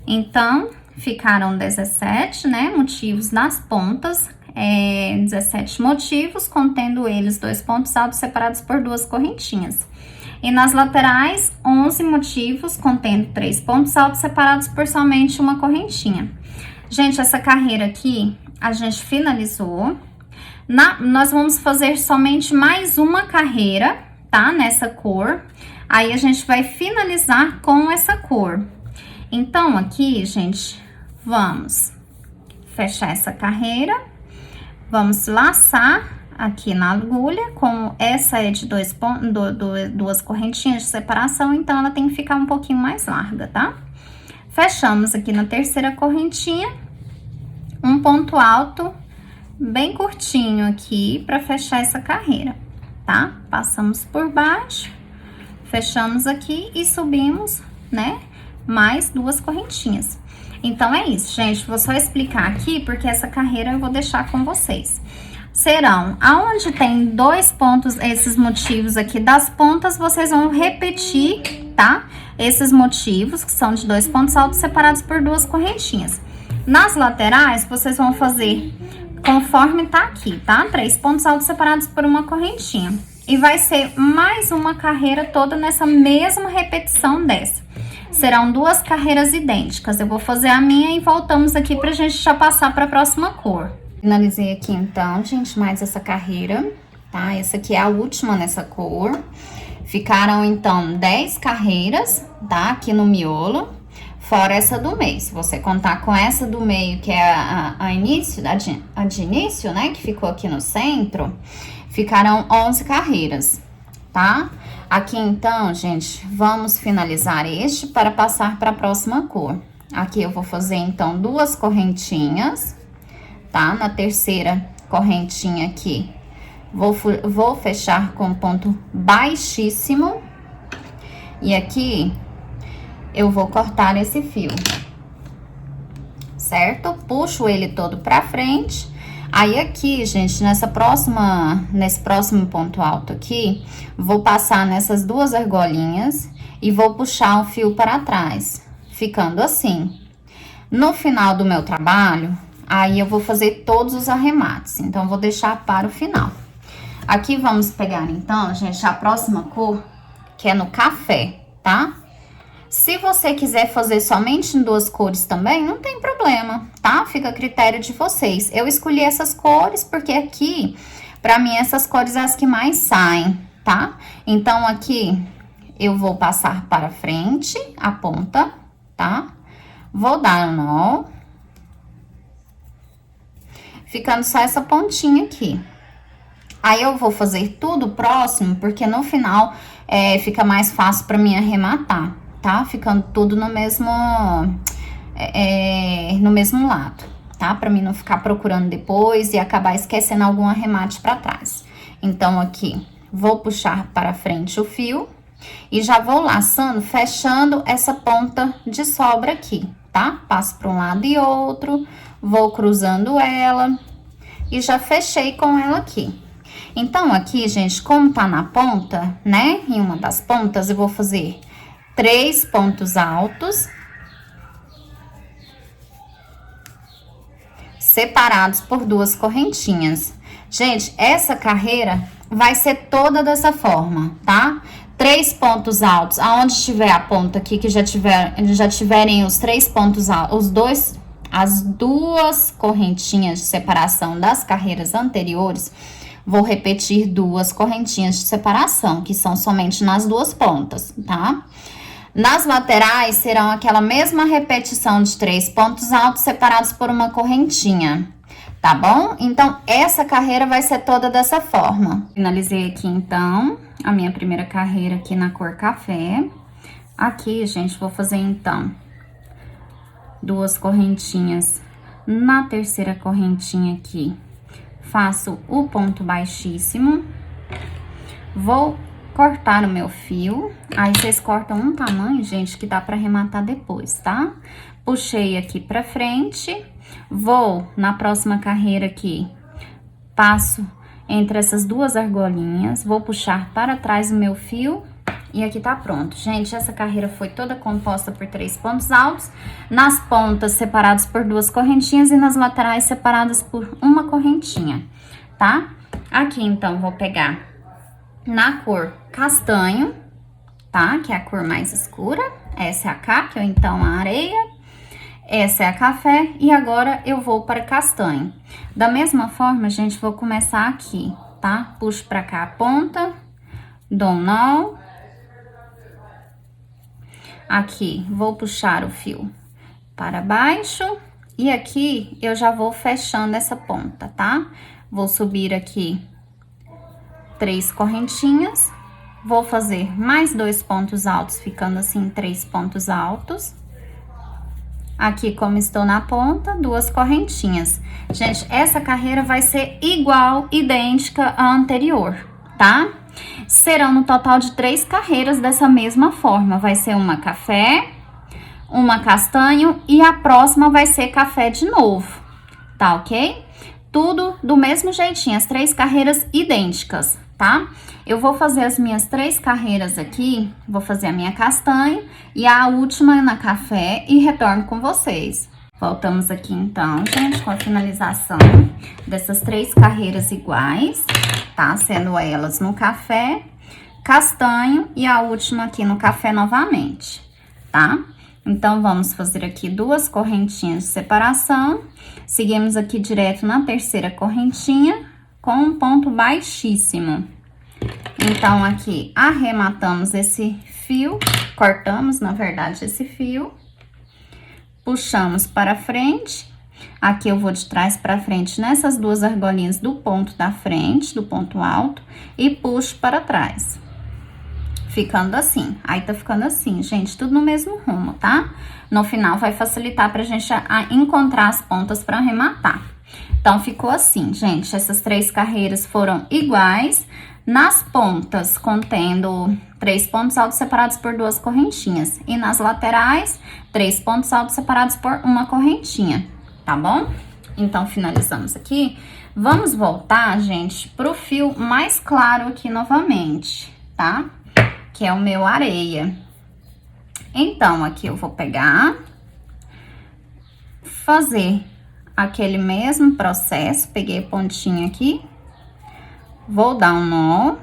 Então, ficaram 17, né? Motivos nas pontas, 17 motivos, contendo eles 2 pontos altos separados por 2 correntinhas. E nas laterais, 11 motivos, contendo 3 pontos altos separados por somente uma correntinha. Gente, essa carreira aqui, a gente finalizou. Nós vamos fazer somente mais uma carreira, tá? Nessa cor. Aí, a gente vai finalizar com essa cor. Então, aqui, gente, vamos fechar essa carreira. Vamos laçar aqui na agulha, como essa é de 2 correntinhas de separação, então ela tem que ficar um pouquinho mais larga, tá? Fechamos aqui na terceira correntinha, um ponto alto bem curtinho aqui para fechar essa carreira, tá? Passamos por baixo, fechamos aqui e subimos, né? Mais 2 correntinhas. Então, é isso, gente. Vou só explicar aqui, porque essa carreira eu vou deixar com vocês. Serão, aonde tem 2 pontos, esses motivos aqui das pontas, vocês vão repetir, tá? Esses motivos, que são de 2 pontos altos separados por 2 correntinhas. Nas laterais, vocês vão fazer conforme tá aqui, tá? 3 pontos altos separados por uma correntinha. E vai ser mais uma carreira toda nessa mesma repetição dessa. Serão 2 carreiras idênticas. Eu vou fazer a minha e voltamos aqui pra gente já passar pra próxima cor. Finalizei aqui então, gente, mais essa carreira, tá? Essa aqui é a última nessa cor. Ficaram então 10 carreiras, tá? Aqui no miolo, fora essa do meio. Se você contar com essa do meio, que é a de início, né? Que ficou aqui no centro, ficaram 11 carreiras, tá? Aqui então, gente, vamos finalizar este para passar para a próxima cor. Aqui eu vou fazer então 2 correntinhas, tá? Na terceira correntinha aqui, vou fechar com ponto baixíssimo. E aqui eu vou cortar esse fio, certo? Puxo ele todo pra frente. Aí aqui, gente, nesse próximo ponto alto aqui, vou passar nessas 2 argolinhas e vou puxar o fio para trás, ficando assim. No final do meu trabalho, aí eu vou fazer todos os arremates, então vou deixar para o final. Aqui vamos pegar então, gente, a próxima cor, que é no café, tá? Se você quiser fazer somente em 2 cores também, não tem problema, tá? Fica a critério de vocês. Eu escolhi essas cores porque aqui, pra mim, essas cores são as que mais saem, tá? Então, aqui, eu vou passar para frente a ponta, tá? Vou dar um nó, ficando só essa pontinha aqui. Aí, eu vou fazer tudo próximo, porque no final fica mais fácil pra mim arrematar, tá? Ficando tudo no mesmo lado, tá? Pra mim não ficar procurando depois e acabar esquecendo algum arremate pra trás. Então, aqui, vou puxar para frente o fio e já vou laçando, fechando essa ponta de sobra aqui, tá? Passo pra um lado e outro, vou cruzando ela e já fechei com ela aqui. Então, aqui, gente, como tá na ponta, né? Em uma das pontas, eu vou fazer 3 pontos altos, separados por 2 correntinhas. Gente, essa carreira vai ser toda dessa forma, tá? 3 pontos altos, aonde tiver a ponta aqui, que já tiverem os 3 pontos altos, as 2 correntinhas de separação das carreiras anteriores, vou repetir 2 correntinhas de separação, que são somente nas 2 pontas, tá? Nas laterais, serão aquela mesma repetição de 3 pontos altos separados por uma correntinha, tá bom? Então, essa carreira vai ser toda dessa forma. Finalizei aqui, então, a minha primeira carreira aqui na cor café. Aqui, gente, vou fazer, então, 2 correntinhas na terceira correntinha aqui. Faço o ponto baixíssimo, vou cortar o meu fio, aí vocês cortam um tamanho, gente, que dá pra arrematar depois, tá? Puxei aqui pra frente, vou na próxima carreira aqui, passo entre essas 2 argolinhas, vou puxar para trás o meu fio e aqui tá pronto. Gente, essa carreira foi toda composta por 3 pontos altos, nas pontas separados por 2 correntinhas e nas laterais separadas por uma correntinha, tá? Aqui, então, vou pegar na cor castanho, tá? Que é a cor mais escura. Essa é a caque, ou então a areia. Essa é a café e agora eu vou para castanho. Da mesma forma, gente, vou começar aqui, tá? Puxo pra cá a ponta, dou um nó. Aqui, vou puxar o fio para baixo e aqui eu já vou fechando essa ponta, tá? Vou subir aqui 3 correntinhas, vou fazer mais 2 pontos altos, ficando assim 3 pontos altos. Aqui, como estou na ponta, 2 correntinhas. Gente, essa carreira vai ser igual, idêntica à anterior, tá? Serão no total de 3 carreiras dessa mesma forma. Vai ser uma café, uma castanho e a próxima vai ser café de novo, tá ok? Tudo do mesmo jeitinho, as 3 carreiras idênticas, tá? Eu vou fazer as minhas 3 carreiras aqui, vou fazer a minha castanho e a última na café e retorno com vocês. Voltamos aqui então, gente, com a finalização dessas 3 carreiras iguais, tá? Sendo elas no café, castanho e a última aqui no café novamente, tá? Então, vamos fazer aqui 2 correntinhas de separação. Seguimos aqui direto na terceira correntinha com um ponto baixíssimo. Então, aqui arrematamos esse fio, cortamos, na verdade, esse fio. Puxamos para frente. Aqui eu vou de trás para frente nessas 2 argolinhas do ponto da frente, do ponto alto, e puxo para trás. Ficando assim. Aí tá ficando assim, gente, tudo no mesmo rumo, tá? No final vai facilitar pra gente encontrar as pontas pra arrematar. Então, ficou assim, gente. Essas 3 carreiras foram iguais. Nas pontas, contendo 3 pontos altos separados por 2 correntinhas. E nas laterais, 3 pontos altos separados por 1 correntinha, tá bom? Então, finalizamos aqui. Vamos voltar, gente, pro fio mais claro aqui novamente, tá? Que é o meu areia. Então, aqui eu vou pegar, fazer aquele mesmo processo, peguei a pontinha aqui, vou dar um nó,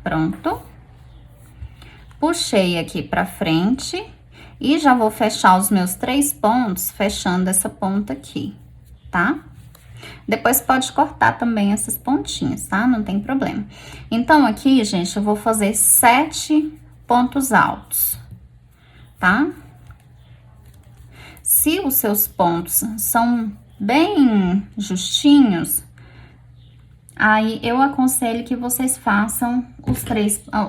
pronto. Puxei aqui pra frente e já vou fechar os meus 3 pontos, fechando essa ponta aqui, tá? Depois pode cortar também essas pontinhas, tá? Não tem problema. Então, aqui, gente, eu vou fazer 7 pontos altos, tá? Se os seus pontos são bem justinhos, aí eu aconselho que vocês façam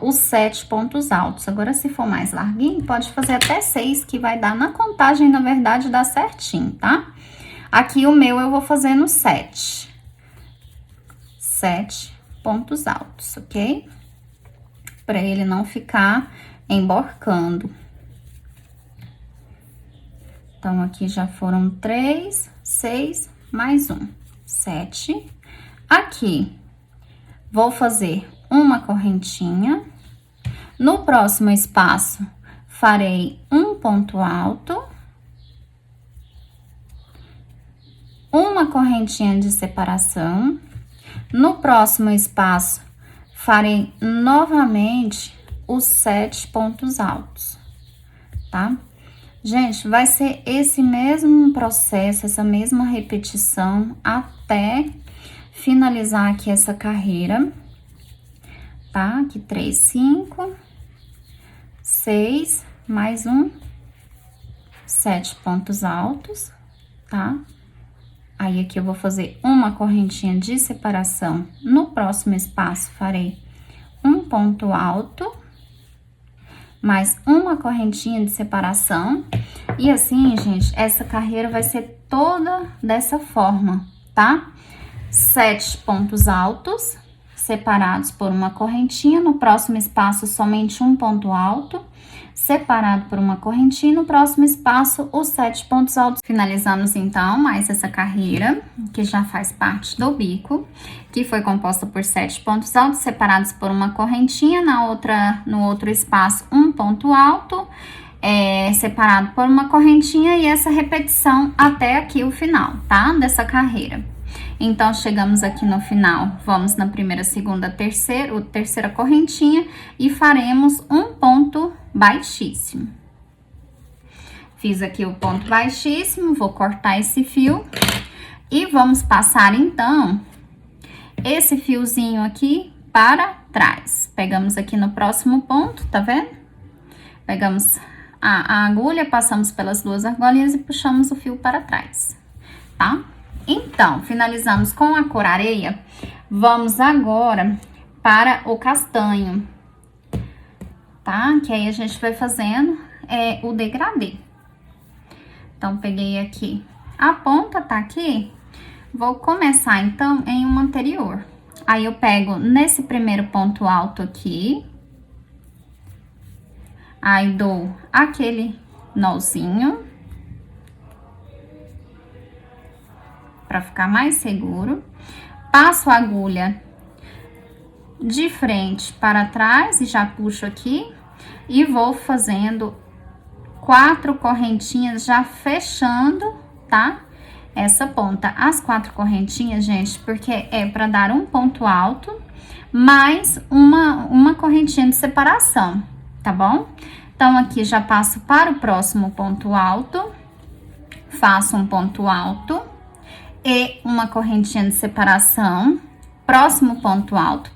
os 7 pontos altos. Agora, se for mais larguinho, pode fazer até 6, que vai dar na contagem, na verdade, dá certinho, tá? Aqui o meu eu vou fazer no 7 pontos altos, ok? Pra ele não ficar emborcando. Então, aqui já foram 3, 6, mais 1, 7. Aqui, vou fazer uma correntinha. No próximo espaço, farei um ponto alto. Uma correntinha de separação. No próximo espaço, farei novamente os 7 pontos altos, tá? Gente, vai ser esse mesmo processo, essa mesma repetição até finalizar aqui essa carreira, tá? Aqui 3, 5, 6, mais um, 7 pontos altos, tá? Aí, aqui eu vou fazer uma correntinha de separação. No próximo espaço, farei um ponto alto, mais uma correntinha de separação. E assim, gente, essa carreira vai ser toda dessa forma, tá? 7 pontos altos, separados por uma correntinha. No próximo espaço, somente um ponto alto, separado por uma correntinha. No próximo espaço, os 7 pontos altos. Finalizamos, então, mais essa carreira, que já faz parte do bico, que foi composta por 7 pontos altos, separados por uma correntinha. No outro espaço, um ponto alto, separado por uma correntinha, e essa repetição até aqui o final, tá? Dessa carreira. Então, chegamos aqui no final, vamos na primeira, segunda, terceira correntinha e faremos um ponto baixíssimo. Fiz aqui o ponto baixíssimo, vou cortar esse fio e vamos passar, então, esse fiozinho aqui para trás. Pegamos aqui no próximo ponto, tá vendo? Pegamos a agulha, passamos pelas 2 argolinhas e puxamos o fio para trás, tá? Então, finalizamos com a cor areia. Vamos agora para o castanho, tá? Que aí a gente vai fazendo o degradê. Então, peguei aqui a ponta, tá aqui. Vou começar, então, em uma anterior. Aí, eu pego nesse primeiro ponto alto aqui. Aí, dou aquele nozinho, para ficar mais seguro. Passo a agulha de frente para trás e já puxo aqui. E vou fazendo 4 correntinhas, já fechando, tá? Essa ponta. As 4 correntinhas, gente, porque é para dar um ponto alto, mais uma correntinha de separação, tá bom? Então, aqui já passo para o próximo ponto alto, faço um ponto alto e uma correntinha de separação, próximo ponto alto,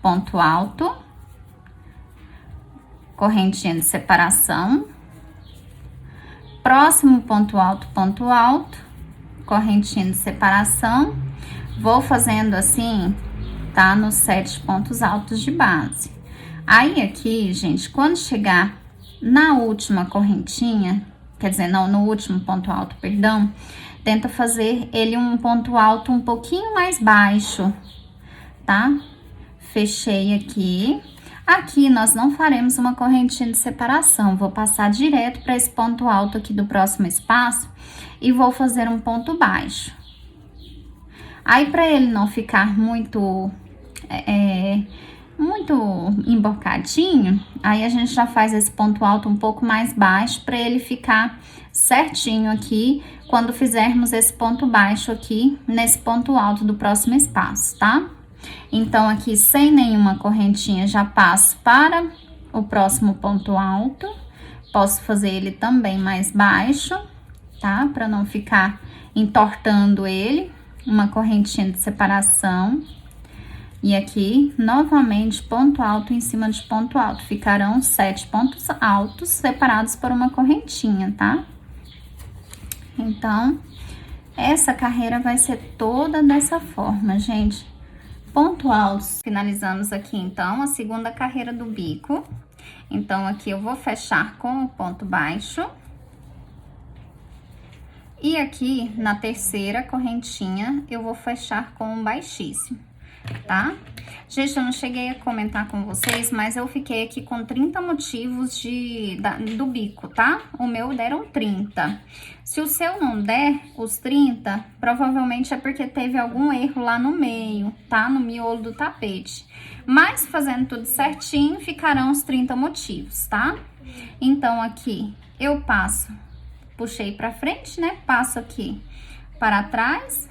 correntinha de separação, próximo ponto alto, correntinha de separação, vou fazendo assim, tá? Nos 7 pontos altos de base. Aí, aqui, gente, quando chegar na última correntinha, quer dizer, não, no último ponto alto, perdão, tenta fazer ele um ponto alto um pouquinho mais baixo, tá? Fechei aqui. Aqui, nós não faremos uma correntinha de separação, vou passar direto para esse ponto alto aqui do próximo espaço e vou fazer um ponto baixo. Aí, para ele não ficar muito embocadinho, aí a gente já faz esse ponto alto um pouco mais baixo para ele ficar certinho aqui quando fizermos esse ponto baixo aqui nesse ponto alto do próximo espaço, tá? Então, aqui sem nenhuma correntinha já passo para o próximo ponto alto, posso fazer ele também mais baixo, tá? Para não ficar entortando ele, uma correntinha de separação. E aqui, novamente, ponto alto em cima de ponto alto. Ficarão 7 pontos altos separados por uma correntinha, tá? Então, essa carreira vai ser toda dessa forma, gente. Ponto alto. Finalizamos aqui, então, a segunda carreira do bico. Então, aqui eu vou fechar com o ponto baixo. E aqui, na terceira correntinha, eu vou fechar com um baixíssimo, tá? Gente, eu não cheguei a comentar com vocês, mas eu fiquei aqui com 30 motivos do bico, tá? O meu deram 30. Se o seu não der os 30, provavelmente é porque teve algum erro lá no meio, tá? No miolo do tapete. Mas fazendo tudo certinho, ficarão os 30 motivos, tá? Então, aqui eu passo, puxei pra frente, né? Passo aqui para trás,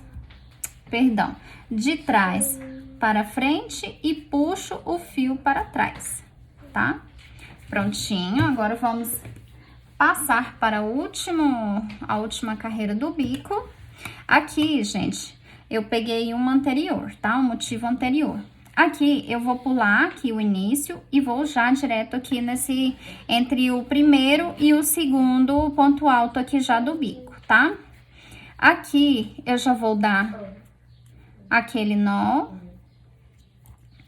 perdão, de trás para frente e puxo o fio para trás, tá? Prontinho, agora vamos passar para a última carreira do bico. Aqui, gente, eu peguei uma anterior, tá? Um motivo anterior. Aqui, eu vou pular aqui o início e vou já direto aqui entre o primeiro e o segundo ponto alto aqui já do bico, tá? Aqui, eu já vou dar aquele nó.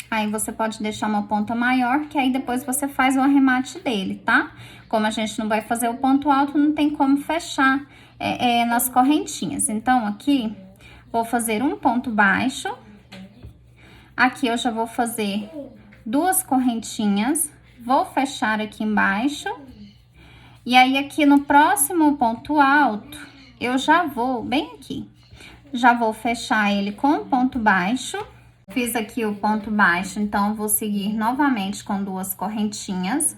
Aí, você pode deixar uma ponta maior, que aí depois você faz o arremate dele, tá? Como a gente não vai fazer o ponto alto, não tem como fechar nas correntinhas. Então, aqui, vou fazer um ponto baixo. Aqui, eu já vou fazer 2 correntinhas. Vou fechar aqui embaixo. E aí, aqui no próximo ponto alto, eu já vou, bem aqui, já vou fechar ele com um ponto baixo. Fiz aqui o ponto baixo, então, vou seguir novamente com 2 correntinhas.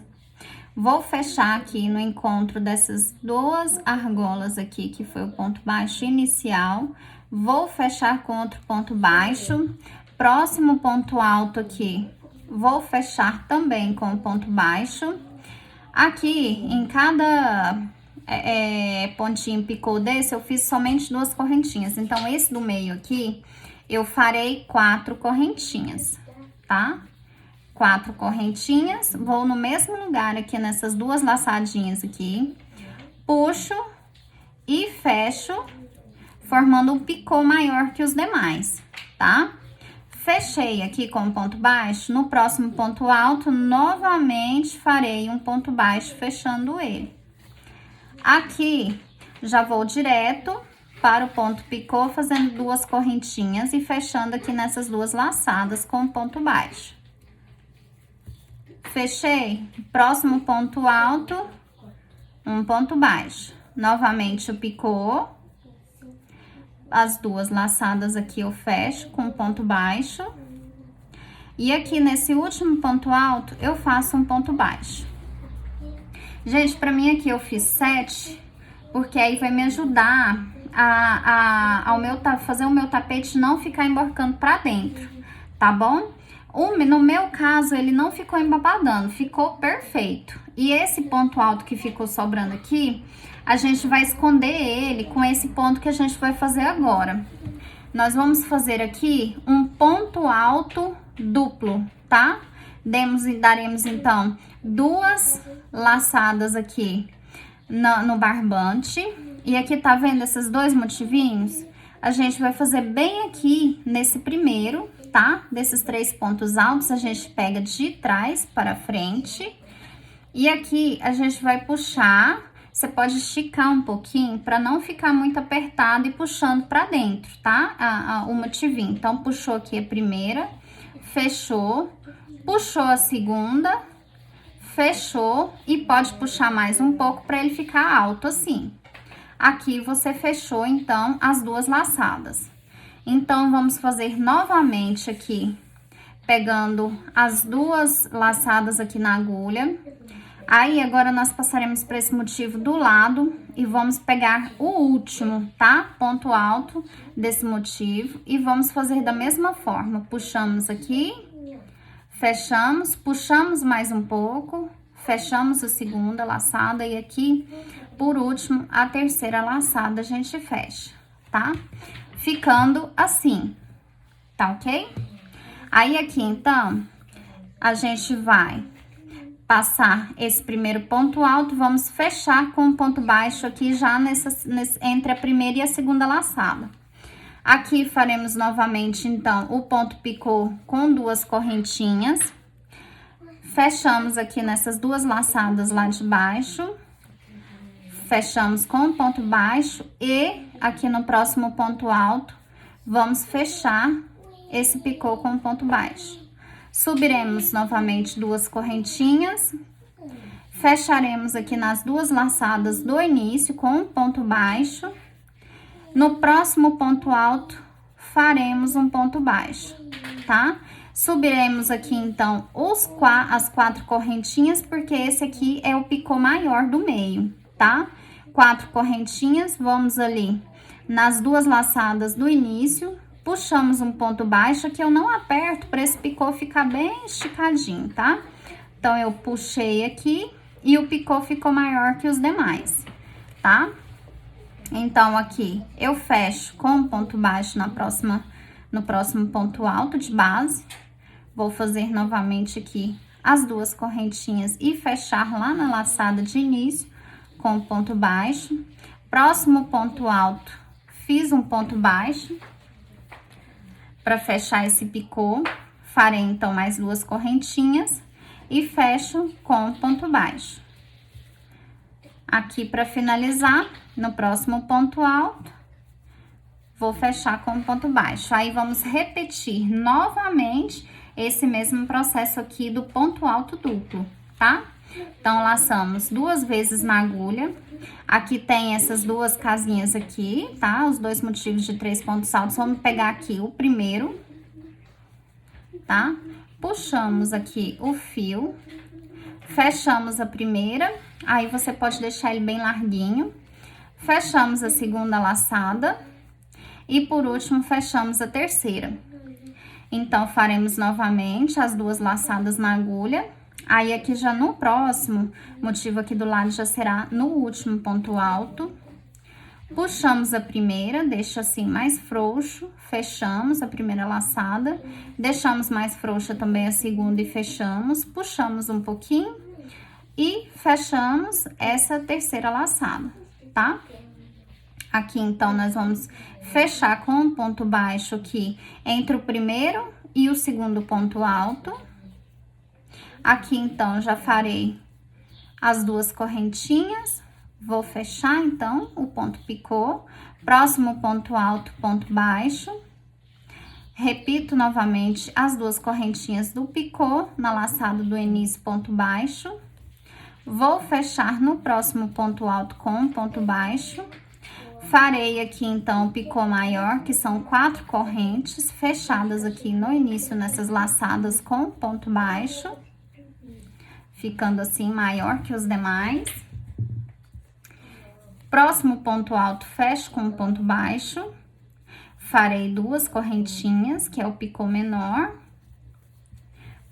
Vou fechar aqui no encontro dessas 2 argolas aqui, que foi o ponto baixo inicial. Vou fechar com outro ponto baixo. Próximo ponto alto aqui, vou fechar também com o ponto baixo. Aqui, em cada pontinho picô desse, eu fiz somente 2 correntinhas. Então, esse do meio aqui, eu farei 4 correntinhas, tá? 4 correntinhas, vou no mesmo lugar aqui nessas 2 laçadinhas aqui, puxo e fecho, formando um picô maior que os demais, tá? Fechei aqui com ponto baixo, no próximo ponto alto, novamente farei um ponto baixo fechando ele. Aqui, já vou direto para o ponto picô, fazendo 2 correntinhas e fechando aqui nessas 2 laçadas com ponto baixo. Fechei, próximo ponto alto, um ponto baixo. Novamente o picô, as 2 laçadas aqui eu fecho com ponto baixo. E aqui nesse último ponto alto, eu faço um ponto baixo. Gente, pra mim aqui eu fiz 7, porque aí vai me ajudar fazer o meu tapete não ficar emborcando pra dentro, tá bom? No meu caso, ele não ficou embabadando, ficou perfeito. E esse ponto alto que ficou sobrando aqui, a gente vai esconder ele com esse ponto que a gente vai fazer agora. Nós vamos fazer aqui um ponto alto duplo, tá? Daremos, então, 2 laçadas aqui no barbante. E aqui, tá vendo esses 2 motivinhos? A gente vai fazer bem aqui nesse primeiro, tá? Desses 3 pontos altos, a gente pega de trás para frente. E aqui, a gente vai puxar. Você pode esticar um pouquinho para não ficar muito apertado e puxando para dentro, tá? O motivinho. Então, puxou aqui a primeira, fechou, puxou a segunda, fechou e pode puxar mais um pouco para ele ficar alto assim. Aqui você fechou, então, as 2 laçadas. Então, vamos fazer novamente aqui, pegando as 2 laçadas aqui na agulha. Aí, agora, nós passaremos para esse motivo do lado e vamos pegar o último, tá? Ponto alto desse motivo e vamos fazer da mesma forma. Puxamos aqui, fechamos, puxamos mais um pouco, fechamos a segunda laçada e aqui, por último, a terceira laçada a gente fecha, tá? Ficando assim, tá ok? Aí, aqui, então, a gente vai passar esse primeiro ponto alto, vamos fechar com um ponto baixo aqui já entre a primeira e a segunda laçada. Aqui faremos novamente, então, o ponto picô com 2 correntinhas. Fechamos aqui nessas 2 laçadas lá de baixo. Fechamos com um ponto baixo e aqui no próximo ponto alto, vamos fechar esse picô com um ponto baixo. Subiremos novamente 2 correntinhas, fecharemos aqui nas 2 laçadas do início com um ponto baixo. No próximo ponto alto, faremos um ponto baixo, tá? Subiremos aqui, então, as 4 correntinhas, porque esse aqui é o picô maior do meio, tá? 4 correntinhas, vamos ali nas 2 laçadas do início. Puxamos um ponto baixo que eu não aperto para esse picô ficar bem esticadinho, tá? Então, eu puxei aqui e o picô ficou maior que os demais, tá? Então, aqui eu fecho com um ponto baixo no próximo ponto alto de base. Vou fazer novamente aqui as 2 correntinhas e fechar lá na laçada de início com ponto baixo. Próximo ponto alto, fiz um ponto baixo. Para fechar esse picô, farei então mais 2 correntinhas e fecho com ponto baixo. Aqui para finalizar, no próximo ponto alto, vou fechar com ponto baixo. Aí, vamos repetir novamente esse mesmo processo aqui do ponto alto duplo, tá? Então, laçamos 2 vezes na agulha. Aqui tem essas 2 casinhas aqui, tá? Os 2 motivos de 3 pontos altos. Vamos pegar aqui o primeiro, tá? Puxamos aqui o fio, fechamos a primeira, aí você pode deixar ele bem larguinho. Fechamos a segunda laçada e, por último, fechamos a terceira. Então, faremos novamente as 2 laçadas na agulha. Aí, aqui já no próximo motivo aqui do lado já será no último ponto alto. Puxamos a primeira, deixa assim mais frouxo, fechamos a primeira laçada. Deixamos mais frouxa também a segunda e fechamos. Puxamos um pouquinho e fechamos essa terceira laçada, tá? Aqui, então, nós vamos fechar com um ponto baixo aqui entre o primeiro e o segundo ponto alto. Aqui, então, já farei as 2 correntinhas, vou fechar, então, o ponto picô. Próximo ponto alto, ponto baixo. Repito novamente as 2 correntinhas do picô na laçada do início, ponto baixo. Vou fechar no próximo ponto alto com ponto baixo. Farei aqui, então, o picô maior, que são 4 correntes fechadas aqui no início, nessas laçadas com ponto baixo, ficando assim maior que os demais. Próximo ponto alto, fecho com ponto baixo. Farei 2 correntinhas, que é o picô menor.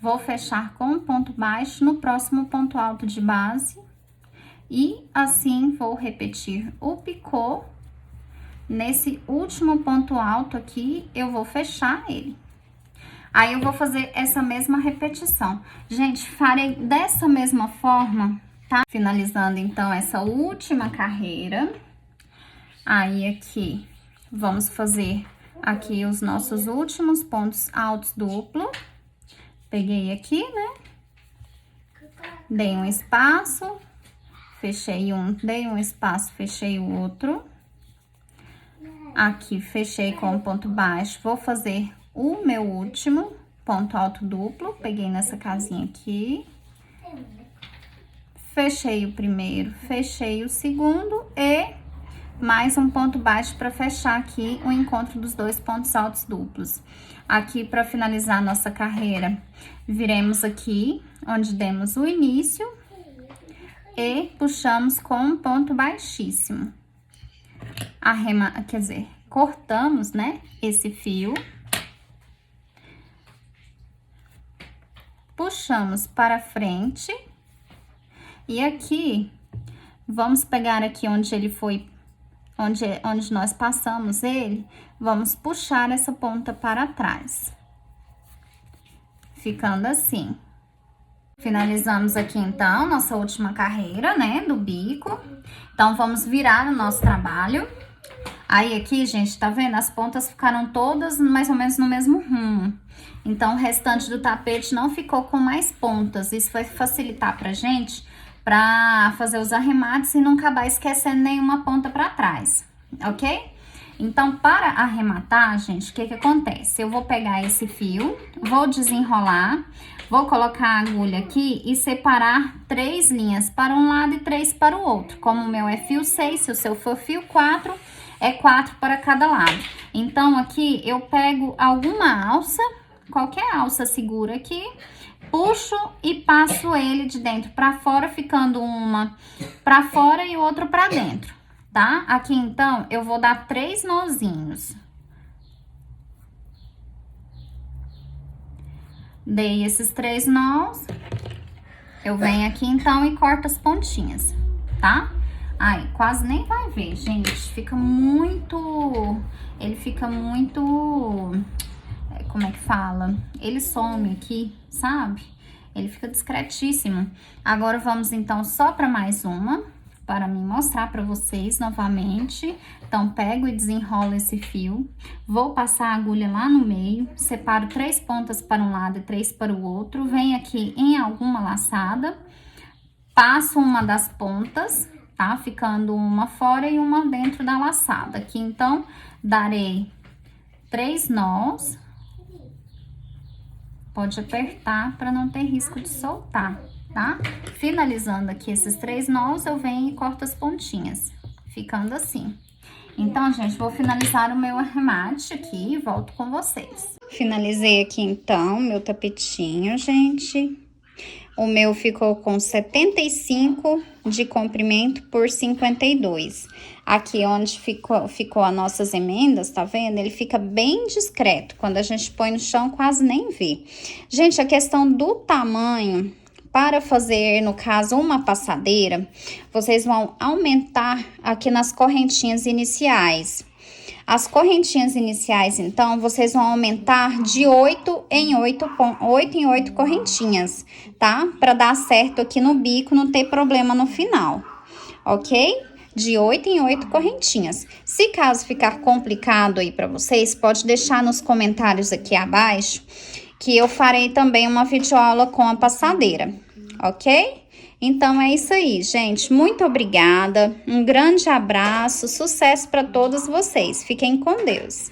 vou fechar com um ponto baixo no próximo ponto alto de base. E assim vou repetir o picô. Nesse último ponto alto aqui, eu vou fechar ele. Aí, eu vou fazer essa mesma repetição. Gente, farei dessa mesma forma, tá? Finalizando, então, essa última carreira. Aí, aqui, vamos fazer aqui os nossos últimos pontos altos duplo. Peguei aqui, né? Dei um espaço, fechei um, dei um espaço, fechei o outro. Aqui, fechei com um ponto baixo, vou fazer o meu último ponto alto duplo, peguei nessa casinha aqui. Fechei o primeiro, fechei o segundo e mais um ponto baixo para fechar aqui o encontro dos dois pontos altos duplos. Aqui, para finalizar a nossa carreira, viremos aqui, onde demos o início e puxamos com um ponto baixíssimo. Quer dizer, cortamos, né, esse fio. Puxamos para frente. E aqui, vamos pegar aqui onde ele foi, onde nós passamos ele, vamos puxar essa ponta para trás. Ficando assim. Finalizamos aqui, então, nossa última carreira, né, do bico. Então, vamos virar o nosso trabalho. Aí, aqui, gente, tá vendo? As pontas ficaram todas mais ou menos no mesmo rumo. Então, o restante do tapete não ficou com mais pontas. Isso vai facilitar pra gente pra fazer os arremates e não acabar esquecendo nenhuma ponta pra trás, ok? Então, para arrematar, gente, o que que acontece? Eu vou pegar esse fio, vou desenrolar, vou colocar a agulha aqui e separar 3 linhas para um lado e 3 para o outro. Como o meu é fio 6, se o seu for fio 4, é 4 para cada lado. Então, aqui eu pego alguma alça, qualquer alça segura aqui, puxo e passo ele de dentro para fora, ficando uma para fora e outra para dentro. Tá? Aqui, então, eu vou dar 3 nozinhos. Dei esses 3 nós. Eu venho aqui, então, e corto as pontinhas, tá? Aí, quase nem vai ver, gente. Fica muito... Ele fica muito... Como é que fala? Ele some aqui, sabe? Ele fica discretíssimo. Agora, vamos, então, só para mais uma... para me mostrar para vocês novamente. Então, pego e desenrolo esse fio, vou passar a agulha lá no meio, separo 3 pontas para um lado e 3 para o outro, venho aqui em alguma laçada, passo uma das pontas, tá? Ficando uma fora e uma dentro da laçada. Aqui, então, darei 3 nós. Pode apertar para não ter risco de soltar, tá? Finalizando aqui esses 3 nós, eu venho e corto as pontinhas, ficando assim. Então, gente, vou finalizar o meu arremate aqui e volto com vocês. Finalizei aqui, então, meu tapetinho, gente. O meu ficou com 75 de comprimento por 52. Aqui onde ficou as nossas emendas, tá vendo? Ele fica bem discreto. Quando a gente põe no chão, quase nem vê. Gente, a questão do tamanho... Para fazer, no caso, uma passadeira, vocês vão aumentar aqui nas correntinhas iniciais. As correntinhas iniciais, então, vocês vão aumentar de 8 em 8 correntinhas, tá? Para dar certo aqui no bico, não ter problema no final, ok? De 8 em 8 correntinhas. Se caso ficar complicado aí para vocês, pode deixar nos comentários aqui abaixo, que eu farei também uma videoaula com a passadeira, ok? Então, é isso aí, gente. Muito obrigada, um grande abraço, sucesso para todos vocês. Fiquem com Deus.